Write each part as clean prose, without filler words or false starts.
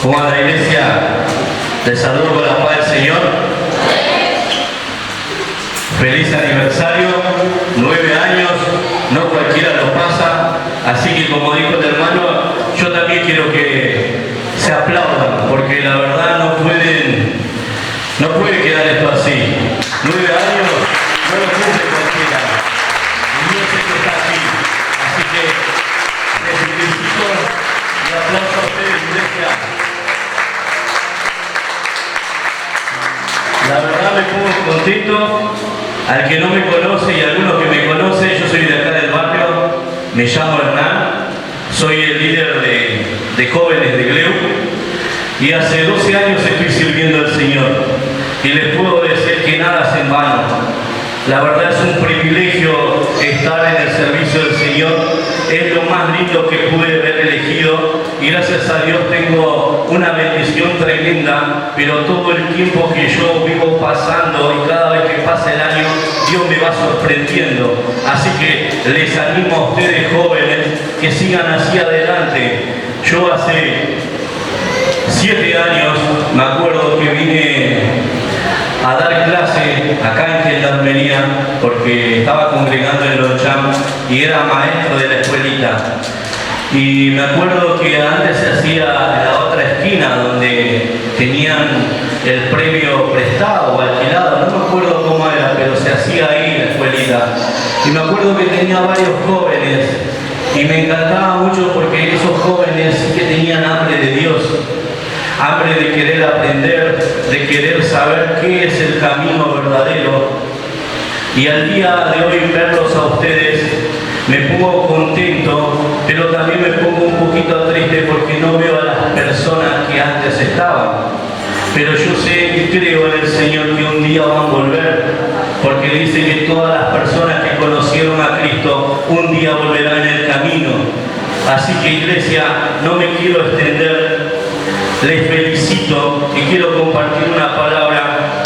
¿Cómo anda la iglesia? Les saludo con la paz del Señor. Feliz aniversario, 9 años, no cualquiera lo pasa, así que como dijo el hermano, yo también quiero que se aplaudan, porque la verdad no puede quedar esto así. 9 años no lo cumple cualquiera, y Dios es que está aquí, así que les felicito y aplauso a ustedes, iglesia. La verdad me pongo contento. Al que no me conoce y algunos que me conocen, yo soy de acá del barrio, me llamo Hernán, soy el líder de jóvenes de Gleu y hace 12 años estoy sirviendo al Señor y les puedo decir que nada es en vano. La verdad es un privilegio estar en el servicio del Señor, es lo más lindo que pude haber elegido y gracias a Dios tengo una bendición tremenda, pero todo el tiempo que yo vivo pasando y cada vez que pasa el año, Dios me va sorprendiendo. Así que les animo a ustedes jóvenes que sigan hacia adelante. Yo hace 7 años me acuerdo que vine a dar clase acá en Gendarmería porque estaba congregando en Loncham y era maestro de la escuelita. Y me acuerdo que antes se hacía en la otra esquina donde tenían el premio prestado o alquilado, no me acuerdo cómo era, pero se hacía ahí en la escuelita. Y me acuerdo que tenía varios jóvenes y me encantaba mucho porque esos jóvenes sí que tenían hambre de Dios. Hambre de querer aprender, de querer saber qué es el camino verdadero. Y al día de hoy verlos a ustedes me pongo contento, pero también me pongo un poquito triste porque no veo a las personas que antes estaban. Pero yo sé y creo en el Señor que un día van a volver, porque dice que todas las personas que conocieron a Cristo un día volverán en el camino. Así que iglesia, no me quiero extender. Les felicito y quiero compartir una palabra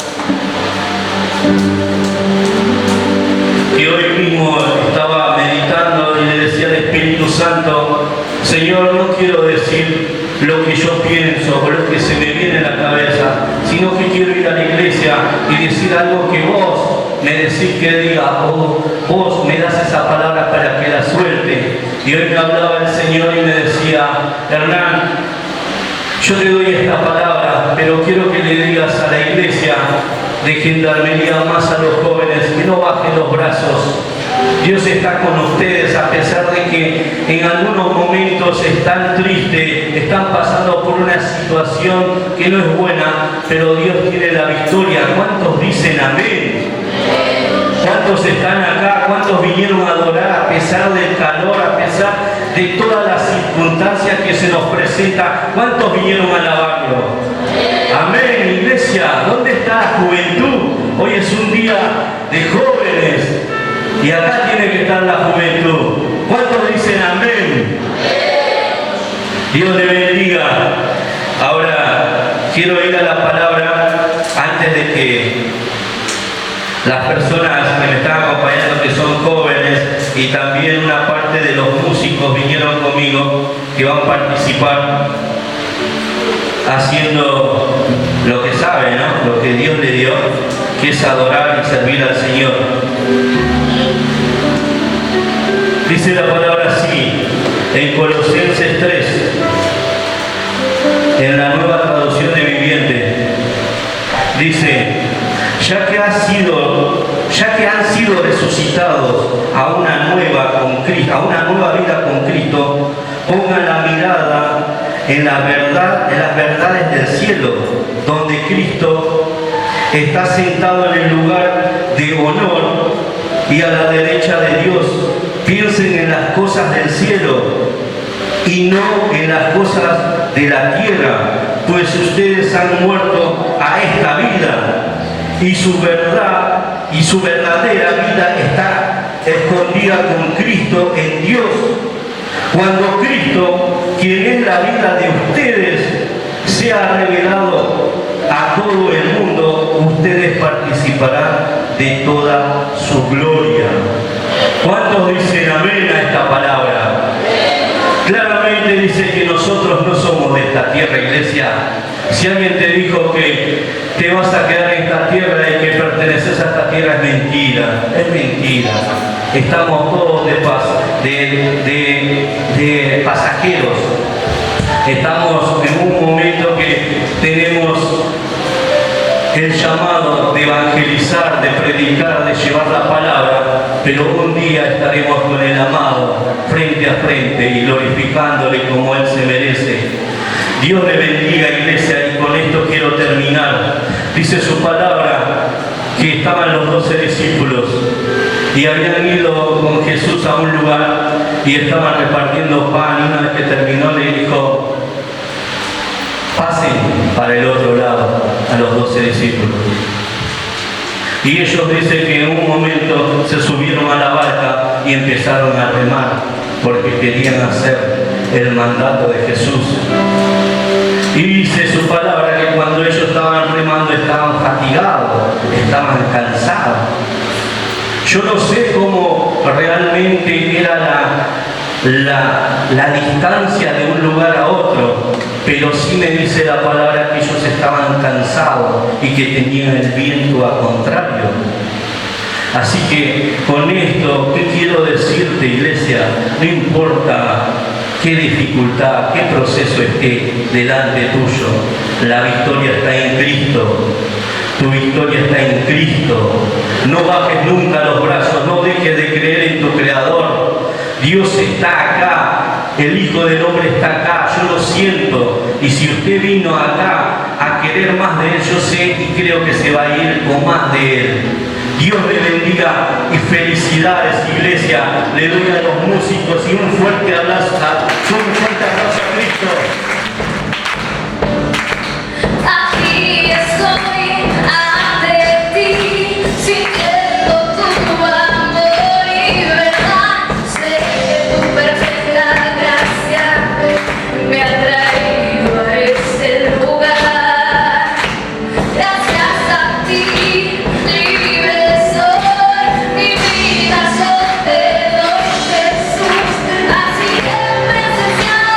que hoy mismo estaba meditando y le decía al Espíritu Santo: Señor, no quiero decir lo que yo pienso o lo que se me viene a la cabeza, sino que quiero ir a la iglesia y decir algo que vos me decís que diga, o vos me das esa palabra para que la suelte. Y hoy me hablaba el Señor y me decía: Hernán, yo te doy esta palabra, pero quiero que le digas a la iglesia de Gendarmería, más a los jóvenes, que no bajen los brazos. Dios está con ustedes a pesar de que en algunos momentos están tristes, están pasando por una situación que no es buena, pero Dios tiene la victoria. ¿Cuántos dicen amén? ¿Cuántos están acá? ¿Cuántos vinieron a adorar a pesar del calor, a pesar de todas las circunstancias que se nos presentan? ¿Cuántos vinieron a alabarlo? Amén, iglesia. ¿Dónde está la juventud? Hoy es un día de jóvenes y acá tiene que estar la juventud. ¿Cuántos dicen amén? Dios le bendiga. Ahora quiero ir a la palabra antes de que las personas que me están acompañando, que son jóvenes, y también una parte de los músicos vinieron conmigo, que van a participar haciendo lo que saben, ¿no? Lo que Dios le dio, que es adorar y servir al Señor. Dice la palabra así, en Colosenses 3, en la Nueva Traducción de Viviente, dice: ya que han sido resucitados a una nueva vida con Cristo, pongan la mirada en las verdades del cielo, donde Cristo está sentado en el lugar de honor y a la derecha de Dios. Piensen en las cosas del cielo y no en las cosas de la tierra, pues ustedes han muerto a esta vida y su verdadera vida está escondida con Cristo en Dios. Cuando Cristo, quien es la vida de ustedes, sea revelado a todo el mundo, ustedes participarán de toda su gloria. ¿Cuántos dicen amén a esta palabra? Claramente te dice que nosotros no somos de esta tierra, iglesia, si alguien te dijo que te vas a quedar en esta tierra y que perteneces a esta tierra, es mentira, es mentira. Estamos todos de pasajeros. Estamos en un momento que tenemos el llamado de evangelizar, de predicar, de llevar la palabra, pero un día estaremos con el amado frente a frente y glorificándole como Él se merece. Dios le bendiga, iglesia, y con esto quiero terminar. Dice su palabra que estaban los 12 discípulos y habían ido con Jesús a un lugar y estaban repartiendo pan, y una vez que terminó le dijo: pasen para el otro lado, a los 12 discípulos. Y ellos dicen que en un momento se subieron a la barca y empezaron a remar, porque querían hacer el mandato de Jesús. Y dice su palabra que cuando ellos estaban remando estaban fatigados, estaban cansados. Yo no sé cómo realmente era la distancia de un lugar a otro, pero sí me dice la palabra que ellos estaban cansados y que tenían el viento a contrario. Así que con esto, ¿qué quiero decirte, iglesia? No importa qué dificultad, qué proceso esté delante tuyo, la victoria está en Cristo. Tu victoria está en Cristo. No bajes nunca los brazos, no dejes de creer en tu Creador. Dios está acá, el Hijo del Hombre está acá, yo lo siento. Y si usted vino acá a querer más de Él, yo sé y creo que se va a ir con más de Él. Dios le bendiga y felicidades, iglesia. Le doy a los músicos y un fuerte abrazo a Cristo. Aquí estoy ante ti, sintiendo tu amor y verdad. Sé que tu perfecta gracia me ha traído a este lugar. Gracias a ti, libre soy, mi vida yo te doy, Jesús. Así que me enseñaste.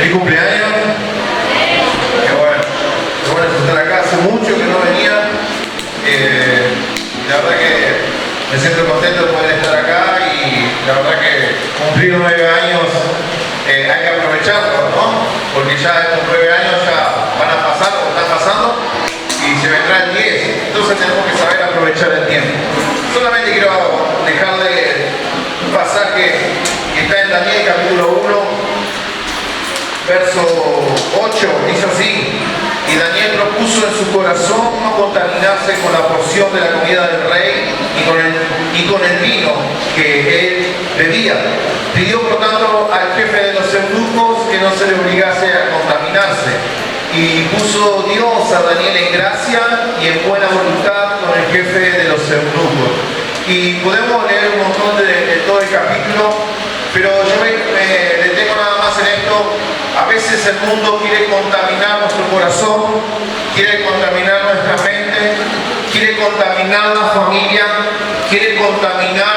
Feliz cumpleaños. Qué bueno estar acá. Hace mucho que no venía. La verdad que me siento contento de poder estar acá y la verdad que cumplir 9 años hay que aprovecharlo, ¿no? Porque ya estos 9 años ya van a pasar o están pasando y se vendrá el 10. Entonces tenemos que saber aprovechar el tiempo. Solamente quiero dejarle un pasaje que está en Daniel capítulo 1, verso 8, dice así: y Daniel propuso en su corazón no contaminarse con la porción de la comida del rey y con el vino que él bebía. Pidió por tanto al jefe de los eunucos que no se le obligase a contaminarse. Y puso Dios a Daniel en gracia y en buena voluntad con el jefe de los eunucos. Y podemos leer un montón de todo el capítulo, pero yo me detengo nada más en esto. A veces el mundo quiere contaminar nuestro corazón, quiere contaminar nuestra mente, quiere contaminar la familia, quiere contaminar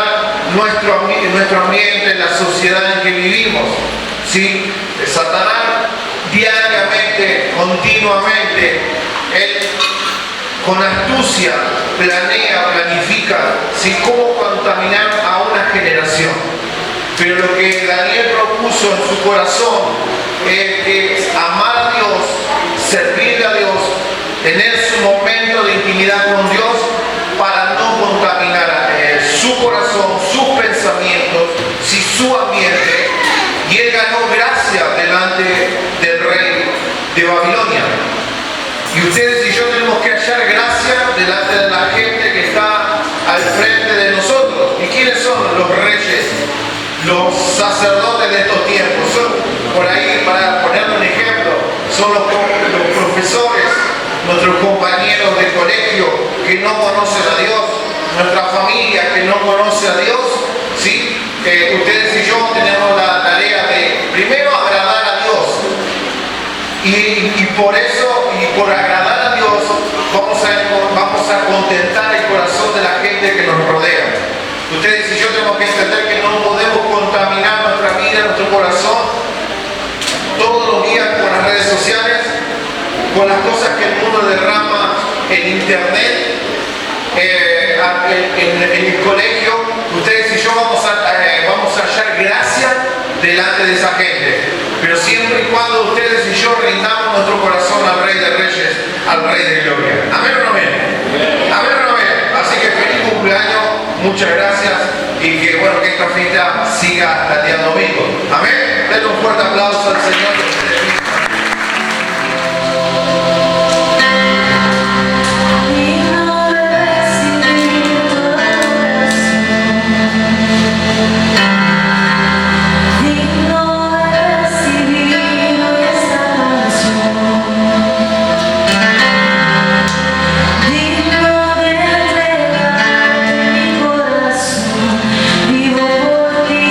nuestro ambiente, la sociedad en que vivimos. ¿Sí? Satanás diariamente, continuamente, él con astucia planea, planifica, ¿sí?, cómo contaminar a una generación. Pero lo que Daniel propuso en su corazón es amar a Dios, servirle a Dios, tener su momento de intimidad con Dios para no contaminar su corazón, sus pensamientos, su ambiente. Y él ganó gracia delante del rey de Babilonia. Y ustedes y yo tenemos que hallar gracia delante de la gente que está al frente de nosotros. ¿Y quiénes son los reyes? Los sacerdotes de estos tiempos. Son, por ahí, para ponerle un ejemplo, son los profesores, nuestros compañeros de colegio que no conocen a Dios, nuestra familia que no conoce a Dios. ¿Sí? Ustedes y yo tenemos la tarea de primero agradar a Dios. Y por eso, y por agradar a Dios, vamos a contentar el corazón de la gente que nos rodea. Ustedes y yo tenemos que entender que no podemos contaminar nuestra vida, nuestro corazón, todos los días con las redes sociales, con las cosas que el mundo derrama en internet, en el colegio. Ustedes y yo vamos a hallar gracia delante de esa gente. Pero siempre y cuando ustedes y yo rindamos nuestro corazón al Rey de Reyes, al Rey de Gloria. ¿Amén o no amén? ¿Amén o no amén? Así que feliz cumpleaños, muchas gracias y que bueno, que esta fiesta siga hasta el día domingo. Amén. Denle un fuerte aplauso al Señor. Vivo por ti,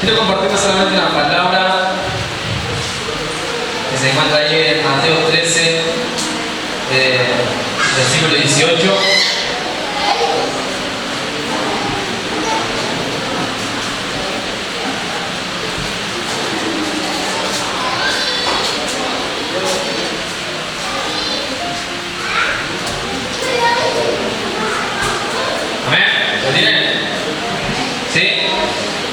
Quiero compartirles solamente una palabra que se encuentra ahí en Mateo 13, versículo 18.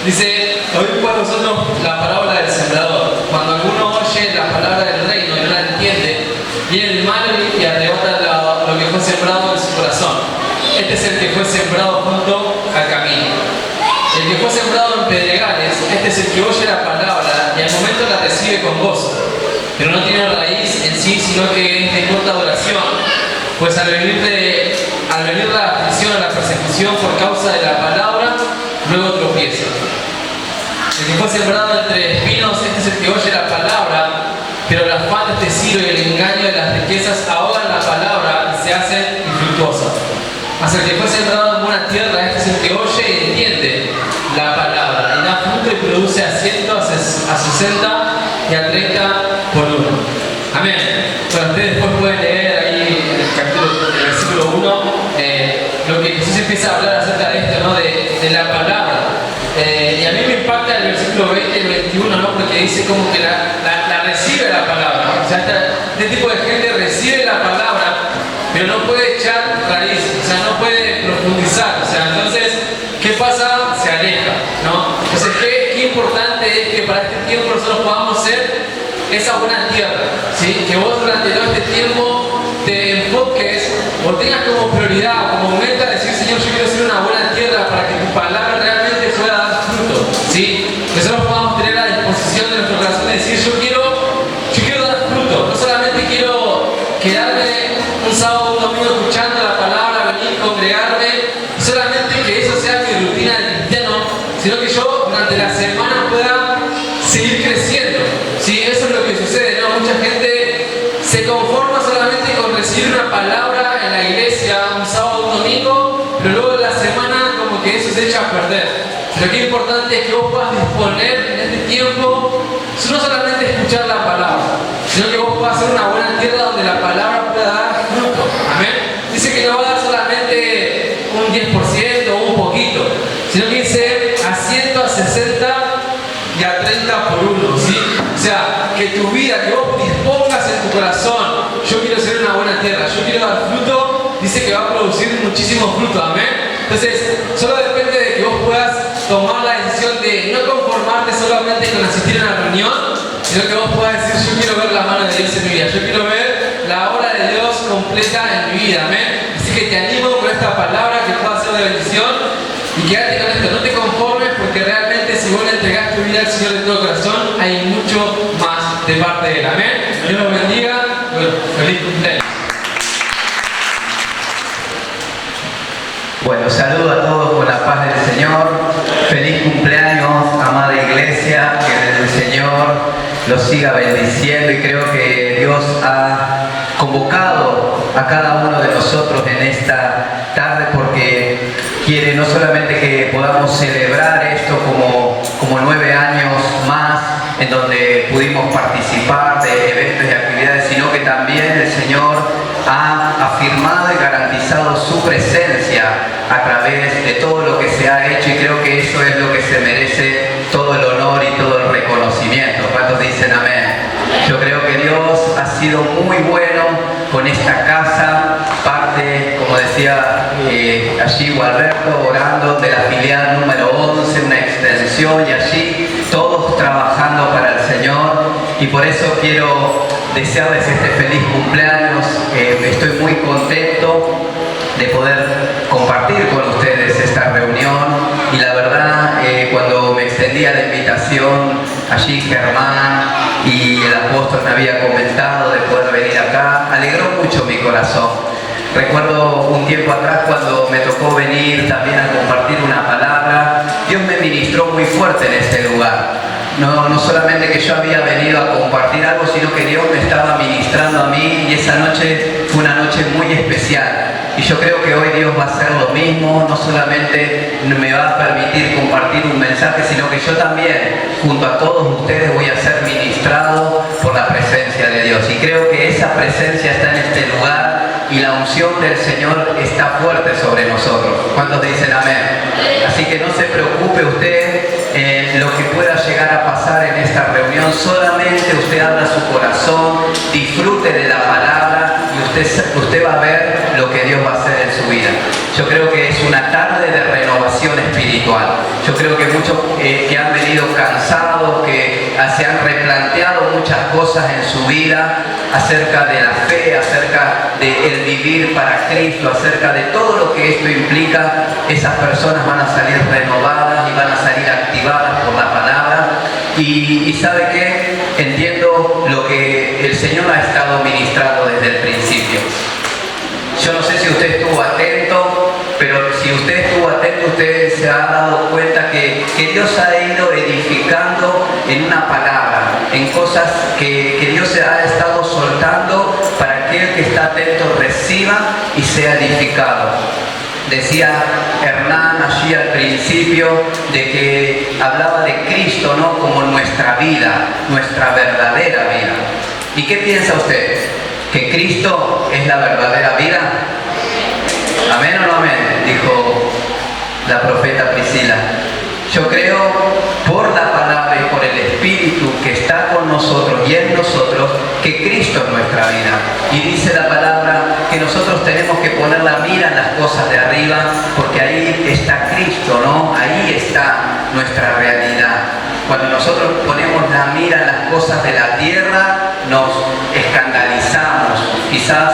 Dice, oíd pues vosotros la parábola del sembrador. Cuando alguno oye la palabra del reino y no la entiende, viene el malo y arrebata lo que fue sembrado en su corazón. Este es el que fue sembrado junto al camino. El que fue sembrado en pedregales, este es el que oye la palabra y al momento la recibe con gozo, pero no tiene raíz en sí, sino que es de corta duración, pues al venir la aflicción o la persecución por causa de la palabra, luego tropieza. El que fue sembrado entre espinos, este es el que oye la palabra, pero el afán de este siglo y el engaño de las riquezas ahogan la palabra y se hacen infructuosa. Mas el que fue sembrado en buena tierra, este es el que oye y entiende la palabra, y da fruto y produce a 100, a 60 y a 30 por uno. Amén. Bueno, ustedes después pueden leer ahí en el versículo 1 lo que Jesús empieza a hablar acerca de esto, ¿no? de la palabra. Y a mí me impacta el versículo 20 y el 21, ¿no? Porque dice como que la recibe la palabra. O sea, este tipo de gente recibe la palabra, pero no puede echar raíz, o sea, no puede profundizar. O sea, entonces, ¿qué pasa? Se aleja, ¿no? Entonces, qué importante es que para este tiempo nosotros podamos ser esa buena tierra, ¿sí? Que vos durante todo este tiempo te enfoques o tengas como prioridad, como meta decir, Señor, yo quiero ser una buena tierra para que tu palabra realmente pueda dar fruto, ¿sí? Que nosotros podamos tener la disposición de nuestro corazón de decir, yo quiero dar fruto, no solamente quiero quedarme un sábado o un domingo escuchando la palabra, venir, congregarme, y solamente que eso sea mi rutina de cristiano, sino que yo durante la semana pueda seguir creciendo, ¿sí? Eso es lo que sucede, ¿no? Mucha gente se conforma solamente con recibir una palabra en la iglesia un sábado o un domingo, pero luego en la semana como que eso se echa a perder. Lo que es importante es que vos puedas disponer en este tiempo no solamente escuchar la palabra, sino que vos puedas ser una buena tierra donde la palabra pueda dar fruto. Amén. Dice que no va a dar solamente un 10% o un poquito, sino que dice a 100, a 60 y a 30 por uno, ¿sí? O sea, que tu vida, que vos dispongas en tu corazón, yo quiero ser una buena tierra, yo quiero dar fruto, dice que va a producir muchísimo fruto, amén. Entonces, solo depende de que vos puedas tomar la decisión de no conformarte solamente con asistir a una reunión, sino que vos puedas decir, yo quiero ver la mano de Dios en mi vida, yo quiero ver la obra de Dios completa en mi vida, amén. Así que te animo con esta palabra que pueda ser de bendición y quédate con esto, no te conformes, porque realmente si vos le entregás tu vida al Señor de todo corazón, hay mucho más de parte de Él, amén. Dios los bendiga, bueno, feliz cumpleaños. Bueno, saludo a todos con la paz del Señor. Feliz cumpleaños, amada iglesia, que el Señor los siga bendiciendo, y creo que Dios ha convocado a cada uno de nosotros en esta tarde porque quiere no solamente que podamos celebrar esto como 9 años más en donde pudimos participar de eventos y actividades, sino que también el Señor ha afirmado y garantizado su presencia a través de todo lo que se ha hecho, y creo que eso es lo que se merece todo el honor y todo el reconocimiento. ¿Cuántos dicen amén? Yo creo que Dios ha sido muy bueno con esta casa, parte, como decía allí Gualberto, orando de la filial número 11, una extensión, y allí todos trabajando para el Señor, y por eso quiero desearles este feliz cumpleaños. Estoy muy contento de poder compartir con ustedes esta reunión, y la verdad cuando me extendía la invitación allí Germán y el apóstol me había comentado de poder venir acá, alegró mucho mi corazón. Recuerdo un tiempo atrás cuando me tocó venir también a compartir una palabra, Dios me ministró muy fuerte en este lugar. No solamente que yo había venido a compartir algo, sino que Dios me estaba ministrando a mí, y esa noche fue una noche muy especial. Y yo creo que hoy Dios va a hacer lo mismo, no solamente me va a permitir compartir un mensaje, sino que yo también, junto a todos ustedes, voy a ser ministrado por la presencia de Dios. Y creo que esa presencia está en este lugar y la unción del Señor está fuerte sobre nosotros. ¿Cuántos dicen amén? Así que no se preocupe usted lo que pueda llegar a pasar en esta reunión. Solamente usted abra su corazón, disfrute de la palabra y usted va a ver lo que Dios va a hacer en su vida. Yo creo que es una tarde de renovación espiritual. Yo creo que muchos que han venido cansados, que se han replanteado muchas cosas en su vida acerca de la fe, acerca del vivir para Cristo, acerca de todo lo que esto implica, esas personas van a salir renovadas y van a salir activadas por la palabra. Y ¿sabe qué? Entiendo lo que el Señor ha estado ministrando desde el principio. Yo no sé si usted estuvo atento, pero si usted estuvo atento, usted se ha dado cuenta que Dios ha ido edificando en una palabra, en cosas que Dios se ha estado soltando para que aquel que está atento reciba y sea edificado. Decía Hernán allí al principio de que hablaba de Cristo, ¿no? Como nuestra vida, nuestra verdadera vida. ¿Y qué piensa usted? ¿Que Cristo es la verdadera vida? ¿Amén o no amén? Dijo la profeta Priscila. Yo creo por la palabra y por el Espíritu que está con nosotros y en nosotros que Cristo es nuestra vida. Y dice la palabra que nosotros tenemos que poner la mira en las cosas de arriba porque ahí está Cristo, ¿no? Ahí está nuestra realidad. Cuando nosotros ponemos la mira en las cosas de la tierra, nos escandalizamos, quizás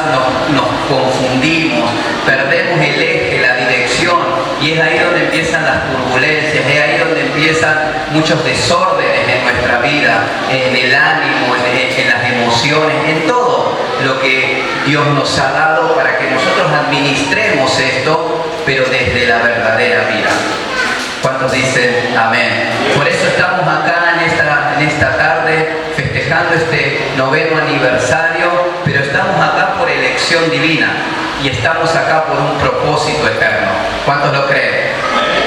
nos confundimos, perdemos el eje, la dirección, y es ahí donde empiezan las turbulencias, es ahí donde empiezan muchos desórdenes en nuestra vida, en el ánimo, en las emociones, en todo lo que Dios nos ha dado para que nosotros administremos esto, pero desde la verdadera vida. ¿Cuántos dicen amén? Por eso estamos acá en esta tarde festejando este 9º aniversario, pero estamos acá por elección divina y estamos acá por un propósito eterno. ¿Cuántos lo creen?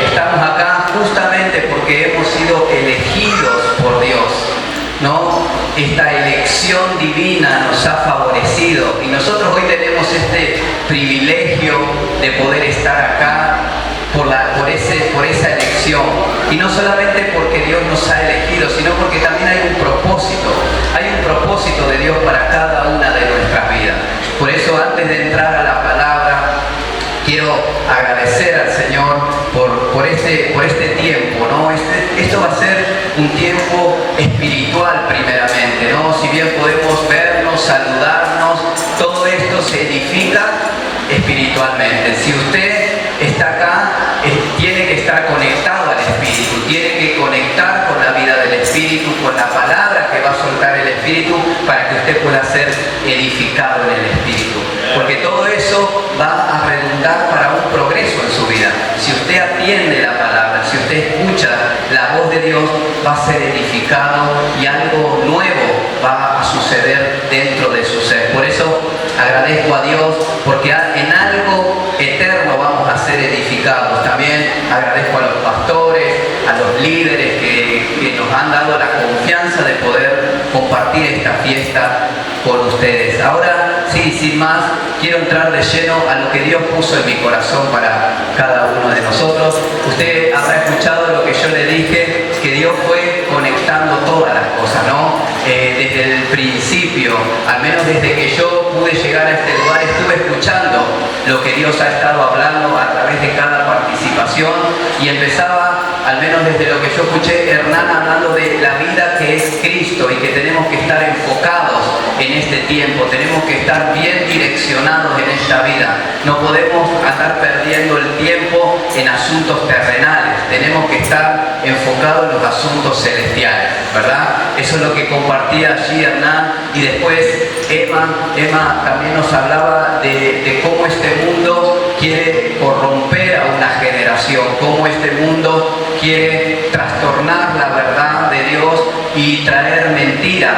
Estamos acá justamente porque hemos sido elegidos por Dios, ¿no? Esta elección divina nos ha favorecido y nosotros hoy tenemos este privilegio de poder estar acá por esa elección. Y no solamente porque Dios nos ha elegido, sino porque también hay un propósito de Dios para cada una de nuestras vidas. Por eso, antes de entrar a la palabra, quiero agradecer al Señor por este tiempo, ¿no? Esto va a ser un tiempo espiritual primeramente, ¿no? Si bien podemos vernos, saludarnos, todo esto se edifica espiritualmente. Si usted está acá, tiene que estar conectado al Espíritu, tiene que conectar con la vida del Espíritu, con la palabra que va a soltar el Espíritu para que usted pueda ser edificado en el Espíritu. Porque todo eso va a redundar para un progreso en su vida. Si usted atiende la palabra, si usted escucha la voz de Dios, va a ser edificado y algo nuevo va a suceder dentro de su ser. Por eso agradezco a Dios porque en algo eterno vamos a ser edificados. También agradezco a los pastores, a los líderes que nos han dado la confianza de poder compartir esta fiesta con ustedes. Ahora, sí, sin más, quiero entrar de lleno a lo que Dios puso en mi corazón para cada uno de nosotros. Usted habrá escuchado lo que yo le dije, que Dios fue conectando todas las cosas, ¿no? Desde el principio, al menos desde que yo pude llegar a este lugar, estuve escuchando lo que Dios ha estado hablando a través de cada participación y empezaba, al menos desde lo que yo escuché, Hernán hablando de la vida que es Cristo y que tenemos que estar enfocados en este tiempo, tenemos que estar bien direccionados en esta vida. No podemos andar perdiendo el tiempo en asuntos terrenales, tenemos que estar enfocados en los asuntos celestiales, ¿verdad? Eso es lo que compartía allí Hernán. Y después Emma también nos hablaba de cómo este mundo quiere corromper a una generación, cómo este mundo quiere trastornar la verdad de Dios y traer mentira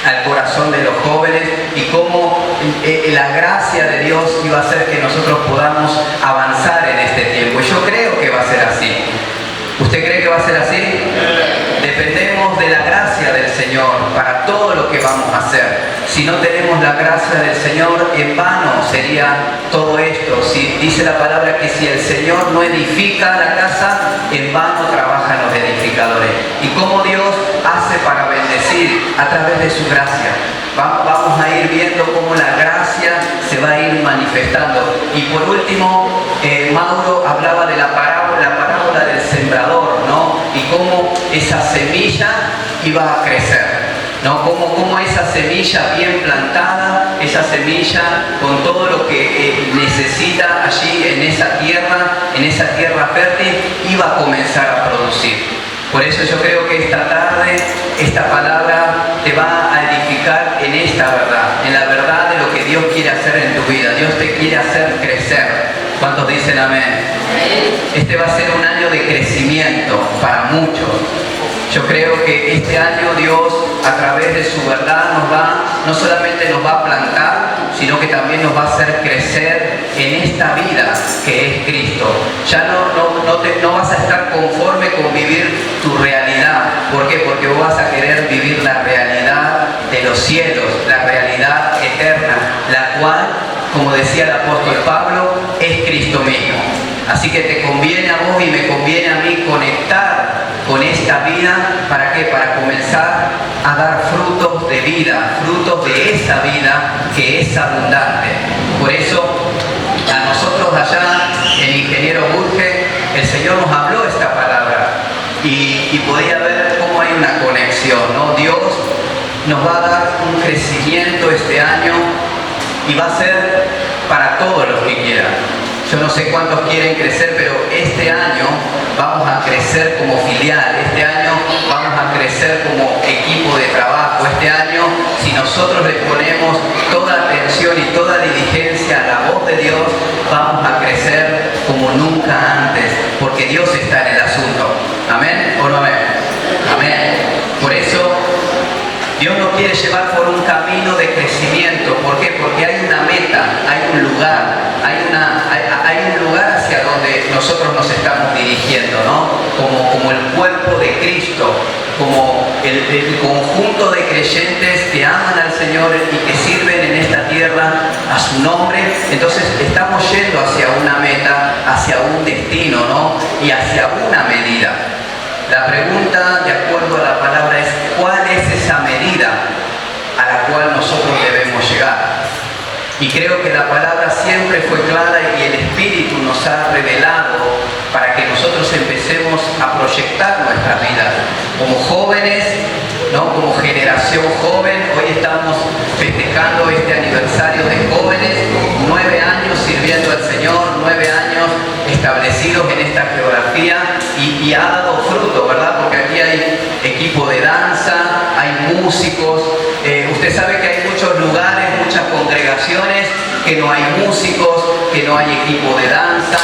al corazón de los jóvenes y cómo la gracia de Dios iba a hacer que nosotros podamos avanzar en este tiempo. Y yo creo que va a ser así. ¿Usted cree que va a ser así? Dependemos de la gracia del Señor para todo lo que vamos a hacer. Si no tenemos la gracia del Señor, en vano sería todo esto. Si dice la palabra que si el Señor no edifica la casa, en vano trabajan los edificadores. ¿Y cómo Dios hace para bendecir? A través de su gracia. Vamos a ir viendo cómo la gracia se va a ir manifestando. Y por último, Mauro hablaba de la parábola del sembrador, ¿no? Y cómo esa semilla iba a crecer, ¿no? Cómo esa semilla bien plantada, esa semilla con todo lo que necesita allí en esa tierra fértil, iba a comenzar a producir. Por eso yo creo que esta tarde, esta palabra te va a edificar en esta verdad, en la verdad de lo que Dios quiere hacer en tu vida. Dios te quiere hacer crecer. ¿Cuántos dicen amén? Este va a ser un año de crecimiento para muchos. Yo creo que este año Dios, a través de su verdad, no solamente nos va a plantar, sino que también nos va a hacer crecer en esta vida que es Cristo. Ya no vas a estar conforme con vivir tu realidad. ¿Por qué? Porque vos vas a querer vivir la realidad de los cielos, la realidad eterna, la cual, como decía el apóstol Pablo, es Cristo mismo. Así que te conviene a vos y me conviene a mí conectar con esta vida. ¿Para qué? Para comenzar a dar frutos de vida, frutos de esa vida que es abundante. Por eso, a nosotros allá, el ingeniero Burge, el Señor nos habló esta palabra y podía ver cómo hay una conexión, ¿no? Dios nos va a dar un crecimiento este año y va a ser para todos los que quieran. Yo no sé cuántos quieren crecer, pero este año vamos a crecer como filial, este año vamos a crecer como equipo de trabajo, este año si nosotros le ponemos toda atención y toda diligencia a la voz de Dios, vamos a crecer como nunca antes, porque Dios está en el asunto. ¿Amén o no amén? Amén. Por eso Dios nos quiere llevar por un camino de crecimiento. ¿Por qué? Porque hay una meta, hay un lugar, hay un lugar hacia donde nosotros nos estamos dirigiendo, ¿no? Como el cuerpo de Cristo, como el conjunto de creyentes que aman al Señor y que sirven en esta tierra a su nombre. Entonces estamos yendo hacia una meta, hacia un destino, ¿no? Y hacia una medida. La pregunta, de acuerdo a la palabra, es ¿cuál es esa medida a la cual nosotros debemos llegar? Y creo que la palabra siempre fue clara y el Espíritu nos ha revelado para que nosotros empecemos a proyectar nuestras vidas. Como jóvenes, ¿no? Como generación joven, hoy estamos festejando este aniversario de jóvenes, 9 años sirviendo al Señor, 9 años establecidos en esta geografía y ha dado fruto, ¿verdad? Porque aquí hay equipo de danza, hay músicos. Usted sabe que hay muchos lugares, muchas congregaciones que no hay músicos, que no hay equipo de danza.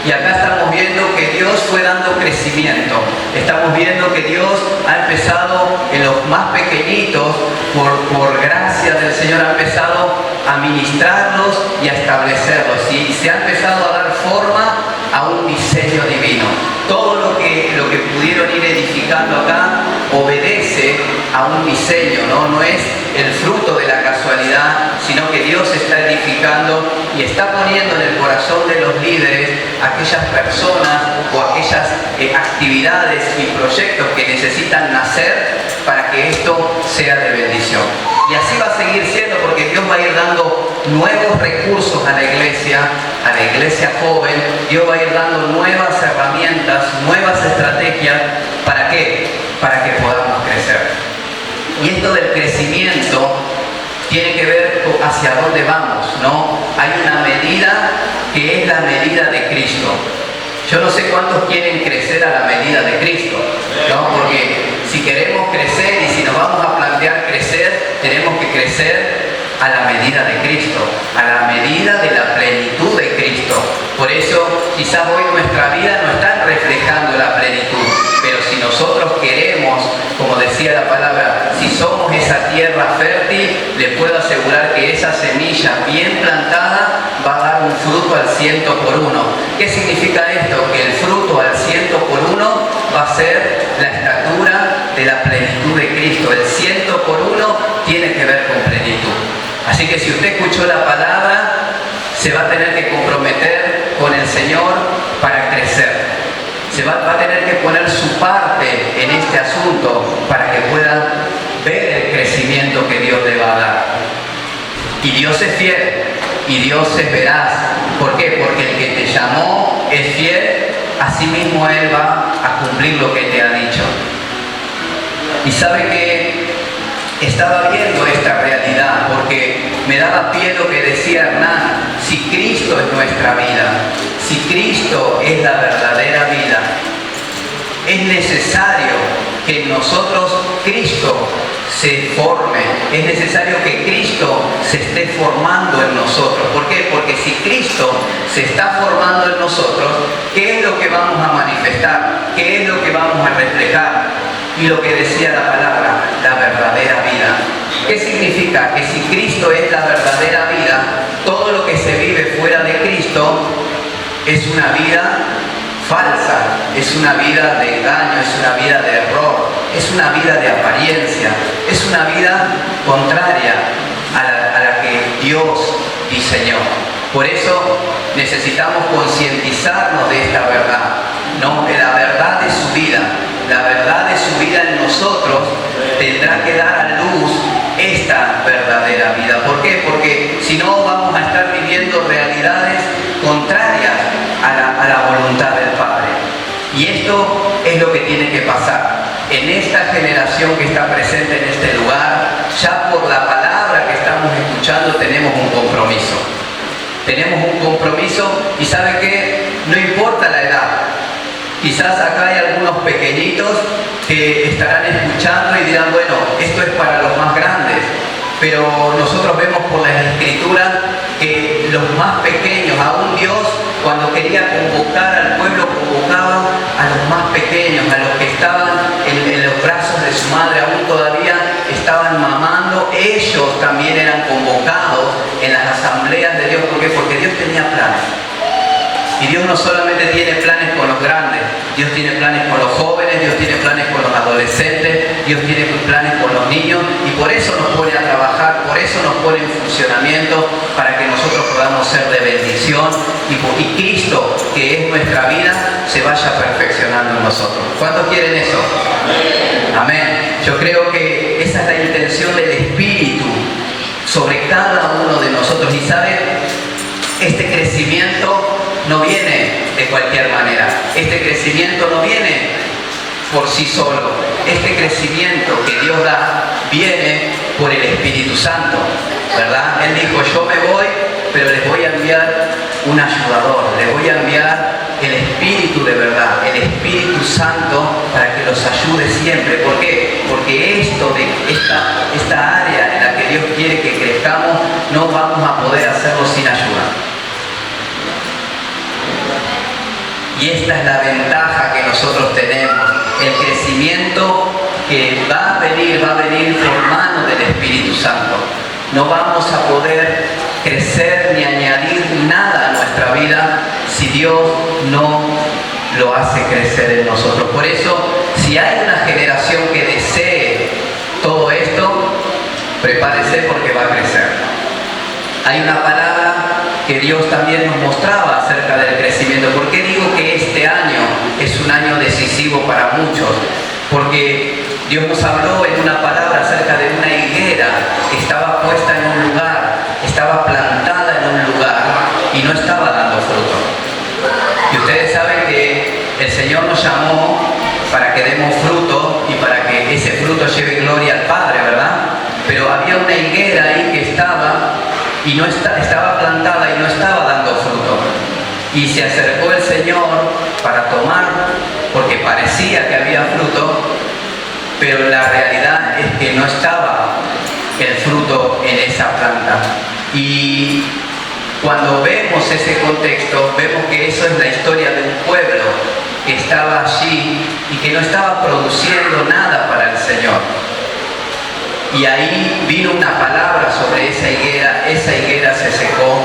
Y acá estamos viendo que Dios fue dando crecimiento. Estamos viendo que Dios ha empezado en los más pequeñitos, por gracia del Señor, ha empezado a ministrarlos y a establecerlos. Y se ha empezado a dar forma a un diseño divino. Todo lo que pudieron ir edificando acá obedece a un diseño, ¿no? No es el fruto de la casualidad, sino que Dios está edificando y está poniendo en el corazón de los líderes aquellas personas o aquellas actividades y proyectos que necesitan nacer para que esto sea de bendición. Y así va a seguir siendo, porque Dios va a ir dando nuevos recursos a la iglesia joven. Dios va a ir dando nuevas herramientas, nuevas estrategias. ¿Para qué? Para que podamos crecer. Y esto del crecimiento tiene que ver con hacia dónde vamos, ¿no? Hay una medida que es la medida de Cristo. Yo no sé cuántos quieren crecer a la medida de Cristo, ¿no? Porque si queremos crecer y si nos vamos a plantear crecer, tenemos que crecer a la medida de Cristo, a la medida de la plenitud de Cristo. Por eso quizás hoy nuestra vida no está reflejando la plenitud, pero si nosotros queremos, como decía la palabra, si somos esa tierra fértil, le puedo asegurar que esa semilla bien plantada va a dar un fruto al 100 por 1. ¿Qué significa esto? Que el fruto al 100 por 1 va a ser la estatura de la plenitud de Cristo. El 100 por 1 tiene que ver con plenitud. Así que si usted escuchó la palabra, se va a tener que comprometer con el Señor para crecer. Va a tener que poner su parte en este asunto para que pueda ver el crecimiento que Dios le va a dar. Y Dios es fiel y Dios es veraz. ¿Por qué? Porque el que te llamó es fiel, asimismo Él va a cumplir lo que te ha dicho. Y sabe que estaba viendo esta realidad porque me daba pie lo que decía Hernán. Si Cristo es nuestra vida, si Cristo es la verdadera vida, es necesario que en nosotros Cristo se forme, es necesario que Cristo se esté formando en nosotros. ¿Por qué? Porque si Cristo se está formando en nosotros, ¿qué es lo que vamos a manifestar? ¿Qué es lo que vamos a reflejar? Y lo que decía la palabra, la verdadera vida. ¿Qué significa? Que si Cristo es la verdadera vida, todo lo que se vive fuera de Cristo es una vida falsa, es una vida de engaño, es una vida de error, es una vida de apariencia, es una vida contraria a la que Dios diseñó. Por eso necesitamos concientizarnos de esta verdad, ¿no? De la verdad de su vida. La verdad de su vida en nosotros tendrá que dar a luz esta verdadera vida. ¿Por qué? Porque si no vamos a estar viviendo realidades contrarias a la voluntad del Padre. Y esto es lo que tiene que pasar. En esta generación que está presente en este lugar, ya por la palabra que estamos escuchando tenemos un compromiso. Tenemos un compromiso y ¿sabe qué? No importa la edad. Quizás acá hay algunos pequeñitos que estarán escuchando y dirán, bueno, esto es para los más grandes. Pero nosotros vemos por las Escrituras que los más pequeños, aún Dios, cuando quería convocar al pueblo, convocaba a los más pequeños, a los que estaban en los brazos de su madre, aún todavía estaban mamando. Ellos también eran convocados en las asambleas de Dios. ¿Por qué? Porque Dios tenía planes. Y Dios no solamente tiene planes con los grandes, Dios tiene planes con los jóvenes, Dios tiene planes con los adolescentes, Dios tiene planes con los niños, y por eso nos pone a trabajar, por eso nos pone en funcionamiento, para que nosotros podamos ser de bendición y Cristo, que es nuestra vida, se vaya perfeccionando en nosotros. ¿Cuántos quieren eso? Amén. Yo creo que esa es la intención del Espíritu sobre cada uno de nosotros. Y ¿saben? Este crecimiento no viene de cualquier manera. Este crecimiento no viene por sí solo. Este crecimiento que Dios da viene por el Espíritu Santo, ¿verdad? Él dijo, yo me voy, pero les voy a enviar un ayudador, les voy a enviar el Espíritu de verdad, el Espíritu Santo, para que los ayude siempre. ¿Por qué? Porque esta área en la que Dios quiere que crezcamos, no vamos a poder hacerlo sin ayuda. Y esta es la ventaja que nosotros tenemos, el crecimiento que va a venir por mano del Espíritu Santo. No vamos a poder crecer ni añadir nada a nuestra vida si Dios no lo hace crecer en nosotros. Por eso, si hay una generación que desee todo esto, prepárese porque va a crecer. Hay una palabra que Dios también nos mostraba acerca del crecimiento. ¿Por qué digo que este año es un año decisivo para muchos? Porque Dios nos habló en una palabra acerca de una higuera que estaba puesta en un lugar, estaba plantada en un lugar y no estaba dando fruto. Y ustedes saben que el Señor nos llamó para que demos fruto y para que ese fruto lleve gloria al Padre, ¿verdad? Pero había una higuera ahí que estaba plantada y no estaba dando fruto. Y se acercó el Señor para tomar, porque parecía que había fruto, pero la realidad es que no estaba el fruto en esa planta. Y cuando vemos ese contexto, vemos que eso es la historia de un pueblo que estaba allí y que no estaba produciendo nada para el Señor. y ahí vino una palabra sobre esa higuera se secó.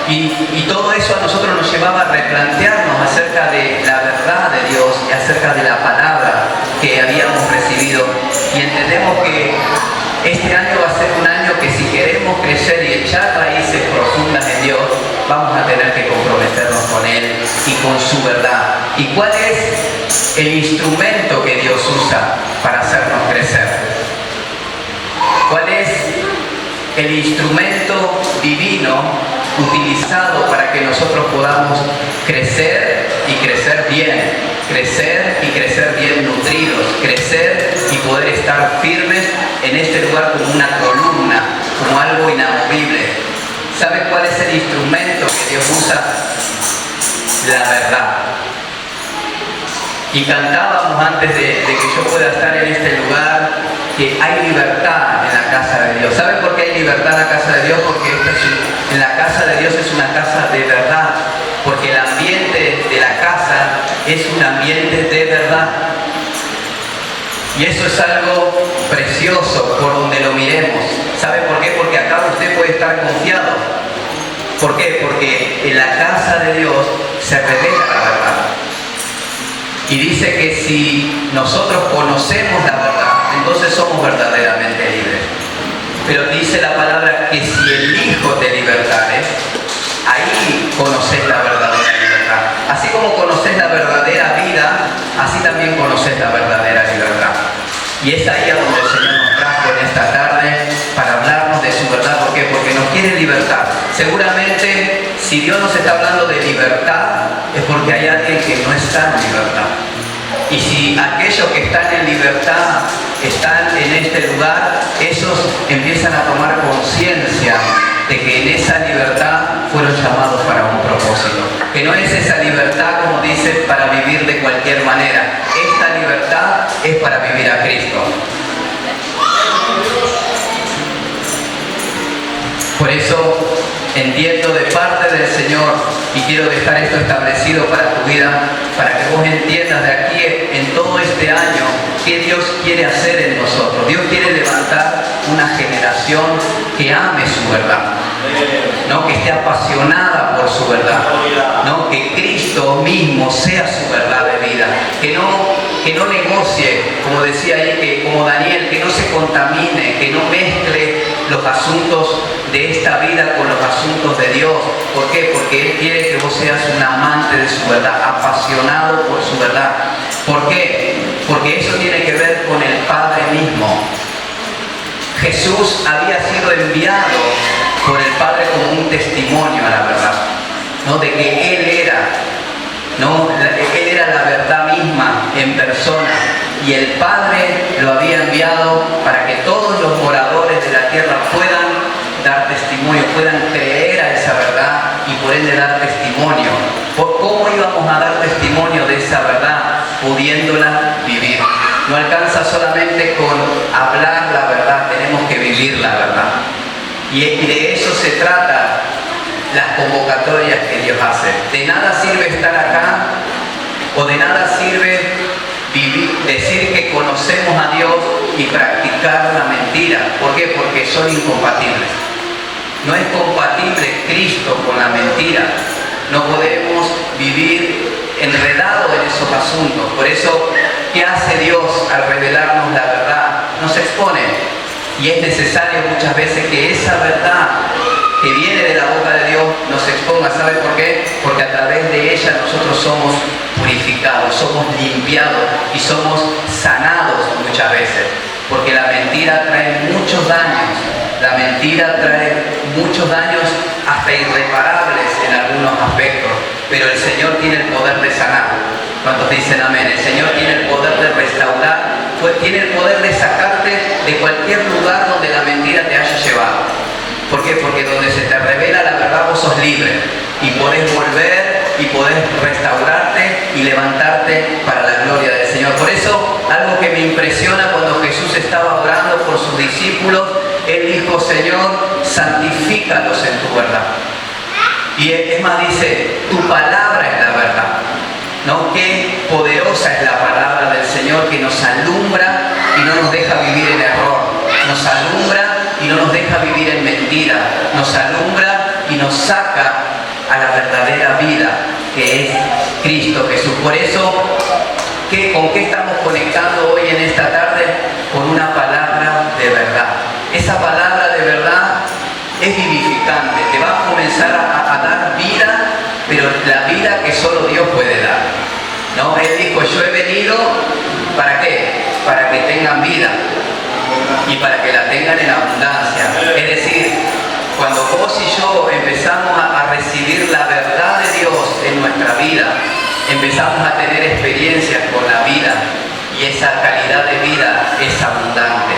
Y todo eso a nosotros nos llevaba a replantearnos acerca de la verdad de Dios y acerca de la palabra que habíamos recibido. Y entendemos que este año va a ser un año que si queremos crecer y echar raíces profundas en Dios, vamos a tener que comprometernos con Él y con su verdad. ¿Y cuál es el instrumento que Dios usa para hacernos crecer? ¿Cuál es el instrumento divino utilizado para que nosotros podamos crecer y crecer bien? Crecer y crecer bien nutridos, crecer y poder estar firmes en este lugar como una columna, como algo inamovible. ¿Sabe cuál es el instrumento que Dios usa? La verdad. Y cantábamos antes de que yo pueda estar en este lugar que hay libertad en la casa de Dios. ¿Sabe por qué hay libertad en la casa de Dios? Porque en la casa de Dios es una casa de verdad. Porque el ambiente de la casa es un ambiente de verdad. Y eso es algo precioso por donde lo miremos. ¿Sabe por qué? Porque acá usted puede estar confiado. ¿Por qué? Porque en la casa de Dios se revela la verdad. Y dice que si nosotros conocemos la verdad, entonces somos verdaderamente libres. Pero dice la palabra que si el Hijo te libertare, ahí conoces la verdadera libertad. Así como conoces la verdadera vida, así también conoces la verdadera libertad. Y es ahí a donde el Señor nos trajo en esta tarde para hablarnos de su verdad. ¿Por qué? Porque nos quiere libertad. Seguramente, si Dios nos está hablando de libertad, es porque hay alguien que no está en libertad. Y si aquellos que están en libertad están en este lugar, esos empiezan a tomar conciencia de que en esa libertad fueron llamados para un propósito. Que no es esa libertad, como dice, para vivir de cualquier manera. Esta libertad es para vivir a Cristo. Por eso entiendo de parte del Señor y quiero dejar esto establecido para tu vida, para que vos entiendas de aquí en todo este año qué Dios quiere hacer en nosotros. Dios quiere levantar una generación que ame su verdad, ¿no? Que esté apasionada por su verdad, ¿no? Que Cristo mismo sea su verdad de vida, que no negocie, como decía ahí, que como Daniel, que no se contamine, que no mezcle los asuntos de esta vida con los asuntos de Dios. ¿Por qué? Porque Él quiere que vos seas un amante de su verdad, apasionado por su verdad. ¿Por qué? Porque eso tiene que ver con el Padre mismo. Jesús había sido enviado por el Padre como un testimonio a la verdad, ¿no? De que Él era, ¿no? Él era la verdad misma en persona. Y el Padre lo había enviado para que todos los moradores de la tierra puedan dar testimonio, puedan creer a esa verdad y por ende dar testimonio. ¿Cómo íbamos a dar testimonio de esa verdad? Pudiéndola vivir. No alcanza solamente con hablar la verdad, tenemos que vivir la verdad. Y de eso se trata las convocatorias que Dios hace. De nada sirve estar acá o de nada sirve decir que conocemos a Dios y practicar la mentira. ¿Por qué? Porque son incompatibles. No es compatible Cristo con la mentira. No podemos vivir enredados en esos asuntos. Por eso, ¿qué hace Dios al revelarnos la verdad? Nos expone. Y es necesario muchas veces que esa verdad que viene de la boca de Dios nos exponga. ¿Sabe por qué? Porque a través de ella nosotros somos purificados, somos limpiados y somos sanados muchas veces. Porque la mentira trae muchos daños. La mentira trae muchos daños hasta irreparables en algunos aspectos. Pero el Señor tiene el poder de sanar. ¿Cuántos dicen amén? El Señor tiene el poder de restaurar, tiene el poder de sacarte de cualquier lugar donde la mentira te haya llevado. ¿Por qué? Porque donde se te revela la verdad vos sos libre y podés volver y podés restaurarte y levantarte para la gloria del Señor. Por eso, algo que me impresiona cuando Jesús estaba orando por sus discípulos, Él dijo: Señor, santifícalos en tu verdad. Y es más, dice, tu palabra es la verdad. ¿No? Qué poderosa es la palabra del Señor, que nos alumbra y no nos deja vivir en error. Nos mentira, nos alumbra y nos saca a la verdadera vida, que es Cristo Jesús. Por eso, ¿con qué estamos conectando hoy en esta tarde? Con una palabra de verdad. Esa palabra de verdad es vivificante, te va a comenzar a dar vida, pero la vida que solo Dios puede dar, ¿no? Él dijo, yo he venido, ¿para qué? Para que tengan vida y para que la tengan en abundancia. Es decir, cuando vos y yo empezamos a recibir la verdad de Dios en nuestra vida, empezamos a tener experiencias con la vida y esa calidad de vida es abundante.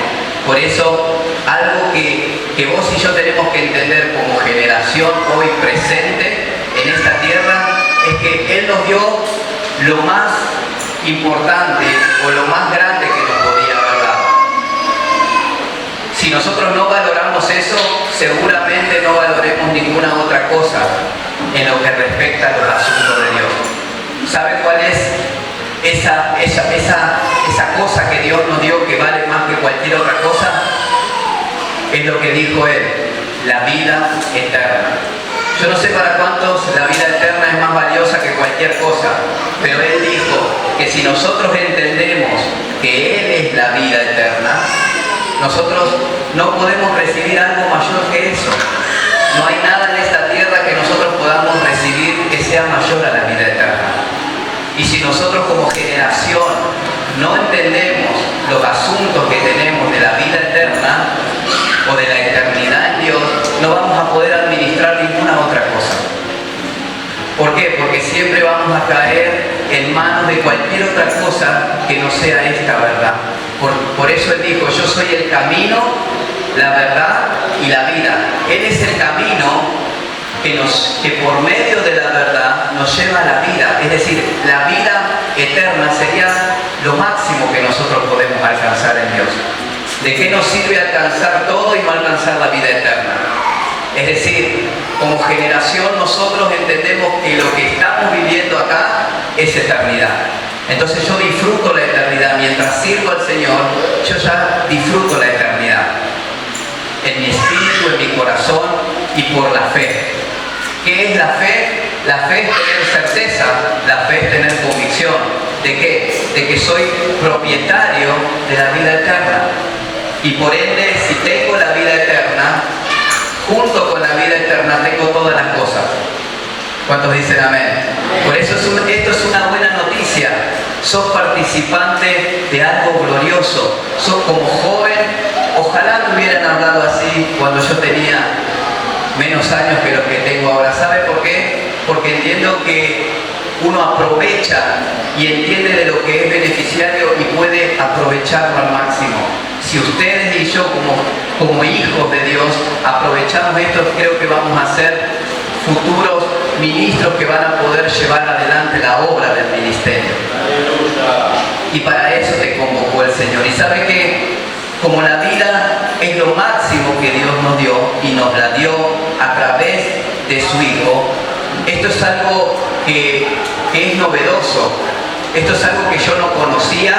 Por eso, algo que vos y yo tenemos que entender como generación hoy presente en esta tierra es que Él nos dio lo más importante o lo más grande que nos podía haber dado. Si nosotros no valoramos eso, seguramente no valoremos ninguna otra cosa en lo que respecta a los asuntos de Dios. ¿Sabe cuál es esa cosa que Dios nos dio que vale más que cualquier otra cosa? Es lo que dijo Él, la vida eterna. Yo no sé para cuántos la vida eterna es más valiosa que cualquier cosa, pero Él dijo que si nosotros entendemos que Él es la vida eterna, nosotros no podemos recibir algo mayor que eso. No hay nada en esta tierra que nosotros podamos recibir que sea mayor a la vida eterna. Y si nosotros como generación no entendemos los asuntos que tenemos de la vida eterna o de la eternidad en Dios, no vamos a poder administrar ninguna otra cosa. ¿Por qué? Porque siempre vamos a caer en manos de cualquier otra cosa que no sea esta verdad. Por eso Él dijo, yo soy el camino, la verdad y la vida. Él es el camino que por medio de la verdad nos lleva a la vida. Es decir, la vida eterna sería lo máximo que nosotros podemos alcanzar en Dios. ¿De qué nos sirve alcanzar todo y no alcanzar la vida eterna? Es decir, como generación nosotros entendemos que lo que estamos viviendo acá es eternidad. Entonces yo disfruto la eternidad. Mientras sirvo al Señor, yo ya disfruto la eternidad. En mi espíritu, en mi corazón y por la fe. ¿Qué es la fe? La fe es tener certeza, la fe es tener convicción. ¿De qué? De que soy propietario de la vida eterna. Y por ende, si tengo la vida eterna, junto con la vida eterna tengo todas las cosas. ¿Cuántos dicen amén? Por eso esto es una buena noticia. Sos participante de algo glorioso. Sos como joven. Ojalá me hubieran hablado así cuando yo tenía menos años que los que tengo ahora. ¿Sabe por qué? Porque entiendo que uno aprovecha y entiende de lo que es beneficiario y puede aprovecharlo al máximo. Si ustedes y yo como hijos de Dios aprovechamos esto, creo que vamos a ser futuros ministros que van a poder llevar adelante la obra del ministerio. Y para eso te convocó el Señor. Y sabe que como la vida es lo máximo que Dios nos dio y nos la dio a través de su Hijo, esto es algo que es novedoso. Esto es algo que yo no conocía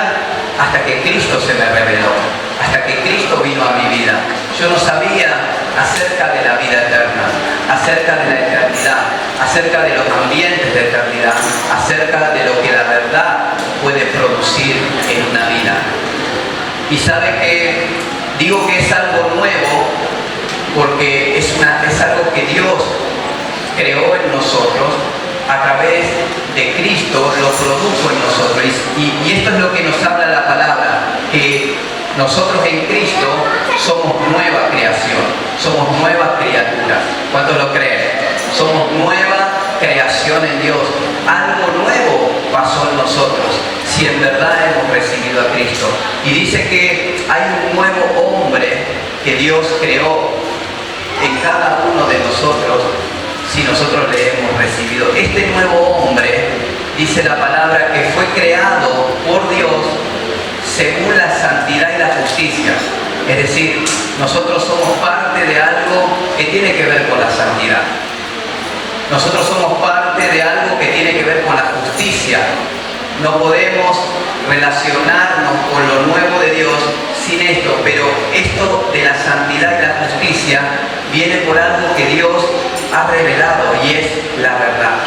hasta que Cristo se me reveló, hasta que Cristo vino a mi vida. Yo no sabía acerca de la vida eterna, acerca de la eternidad, acerca de los ambientes de eternidad, acerca de lo que la verdad puede producir en una vida. Y sabe que digo que es algo nuevo porque es algo que Dios creó en nosotros a través de Cristo, lo produjo en nosotros. Y esto es lo que nos habla la palabra, que nosotros en Cristo somos nueva creación, somos nuevas criaturas. ¿Cuántos lo creen? Somos nueva creación en Dios. Algo nuevo pasó en nosotros si en verdad hemos recibido a Cristo. Y dice que hay un nuevo hombre que Dios creó en cada uno de nosotros si nosotros le hemos recibido. Este nuevo hombre, dice la palabra, que fue creado por Dios según la santidad y la justicia. Es decir, nosotros somos parte de algo que tiene que ver con la santidad. Nosotros somos parte de algo que tiene que ver con la justicia. No podemos relacionarnos con lo nuevo de Dios sin esto, pero esto de la santidad y la justicia viene por algo que Dios ha revelado y es la verdad.